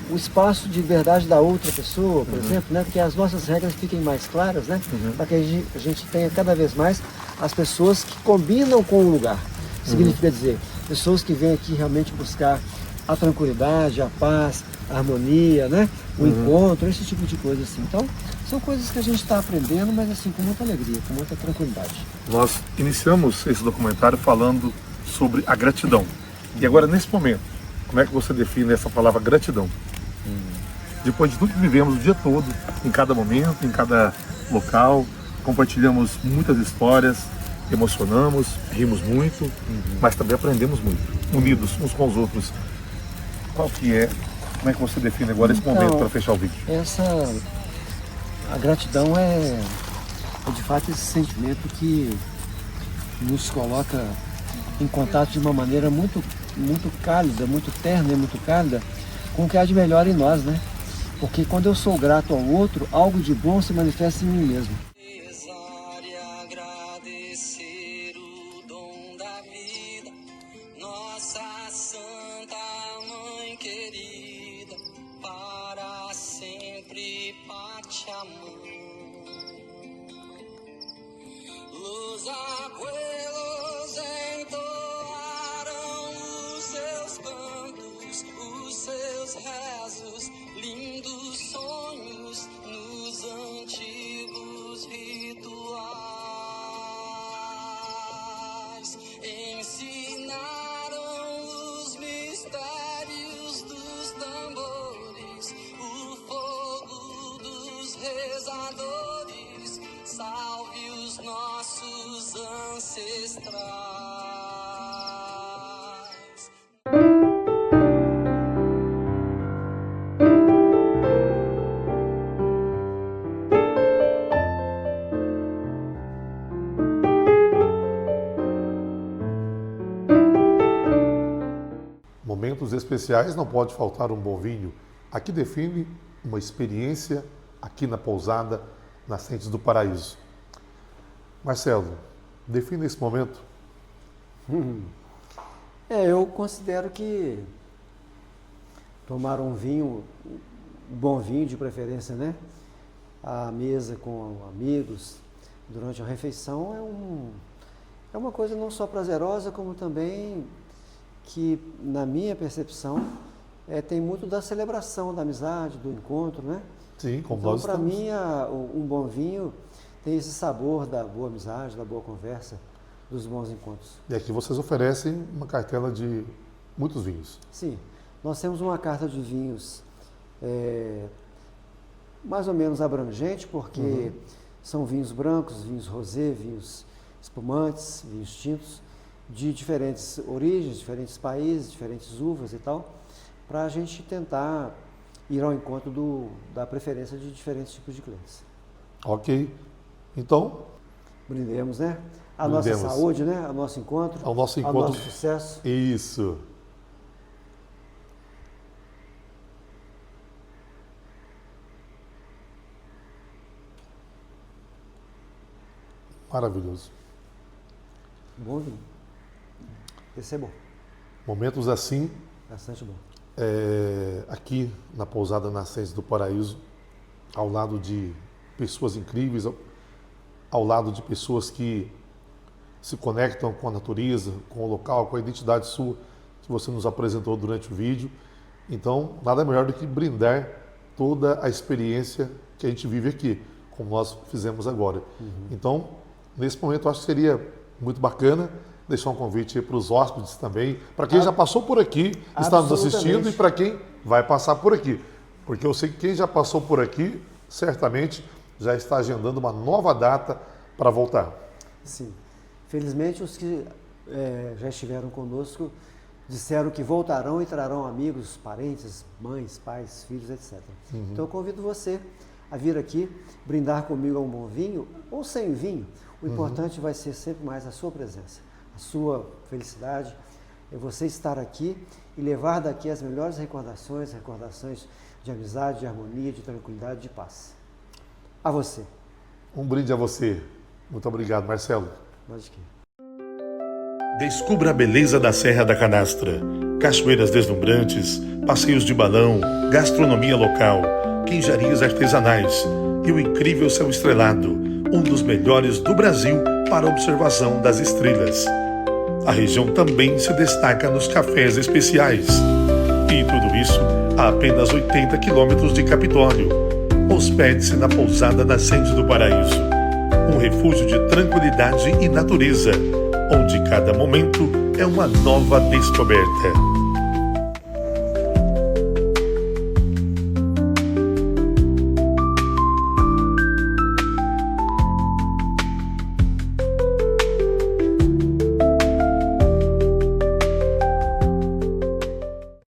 o espaço de liberdade da outra pessoa, por exemplo, né? Que as nossas regras fiquem mais claras, né? Para que a gente tenha cada vez mais as pessoas que combinam com o lugar. Significa dizer, pessoas que vêm aqui realmente buscar a tranquilidade, a paz, a harmonia, né? O encontro, esse tipo de coisa assim. Então, são coisas que a gente está aprendendo, mas assim, com muita alegria, com muita tranquilidade. Nós iniciamos esse documentário falando sobre a gratidão. E agora, nesse momento, como é que você define essa palavra gratidão? Depois de tudo que vivemos o dia todo, em cada momento, em cada local, compartilhamos muitas histórias, emocionamos, rimos muito, mas também aprendemos muito, unidos uns com os outros. Qual que é, como é que você define agora esse momento para fechar o vídeo? A gratidão é de fato esse sentimento que nos coloca em contato de uma maneira muito cálida, muito terna e muito cálida com o que há de melhor em nós, né? Porque quando eu sou grato ao outro, algo de bom se manifesta em mim mesmo. Agradecer o dom da vida, nossa Santa Mãe querida, para sempre Pachamama. Los abuelos entoaram os seus cantos, os seus rezos, lindos sonhos nos antigos rituais. Ensinaram os mistérios dos tambores, o fogo dos rezadores. Salve os nossos ancestrais. Momentos especiais, não pode faltar um bom vinho. Aqui define uma experiência aqui na pousada Nascentes do Paraíso. Marcelo, define esse momento. Eu considero que tomar um vinho, um bom vinho de preferência, né? À mesa com amigos, durante a refeição, é uma coisa não só prazerosa, como também que, na minha percepção, tem muito da celebração, da amizade, do encontro, né? Sim, como então, nós para estamos. mim, um bom vinho tem esse sabor da boa amizade, da boa conversa, dos bons encontros. E aqui vocês oferecem uma cartela de muitos vinhos. Sim, nós temos uma carta de vinhos mais ou menos abrangente, porque são vinhos brancos, vinhos rosé, vinhos espumantes, vinhos tintos, de diferentes origens, diferentes países, diferentes uvas e tal, para a gente tentar ir ao encontro da preferência de diferentes tipos de clientes. Ok. Então, brindemos, né? A brindemos. Nossa saúde, né? Ao nosso encontro. Ao nosso encontro. Ao nosso sucesso. Isso. Maravilhoso. Bom vinho. Esse é bom. Momentos assim, Bastante bom. aqui na Pousada Nascentes do Paraíso, ao lado de pessoas incríveis, ao lado de pessoas que se conectam com a natureza, com o local, com a identidade sua que você nos apresentou durante o vídeo. Então, nada melhor do que brindar toda a experiência que a gente vive aqui, como nós fizemos agora. Então, nesse momento, eu acho que seria muito bacana deixar um convite para os hóspedes também, para quem já passou por aqui, está nos assistindo, e para quem vai passar por aqui. Porque eu sei que quem já passou por aqui, certamente já está agendando uma nova data para voltar. Sim. Felizmente, os que já estiveram conosco disseram que voltarão e trarão amigos, parentes, mães, pais, filhos, etc. Então, eu convido você a vir aqui, brindar comigo a um bom vinho ou sem vinho. O importante vai ser sempre mais a sua presença, a sua felicidade, é você estar aqui e levar daqui as melhores recordações de amizade, de harmonia, de tranquilidade, de paz. A você. Um brinde a você. Muito obrigado, Marcelo. Pode que. Descubra a beleza da Serra da Canastra. Cachoeiras deslumbrantes, passeios de balão, gastronomia local, queijarias artesanais e o incrível céu estrelado, um dos melhores do Brasil para observação das estrelas. A região também se destaca nos cafés especiais. E tudo isso a apenas 80 quilômetros de Capitólio. Hospede-se na Pousada Nascentes do Paraíso, um refúgio de tranquilidade e natureza, onde cada momento é uma nova descoberta.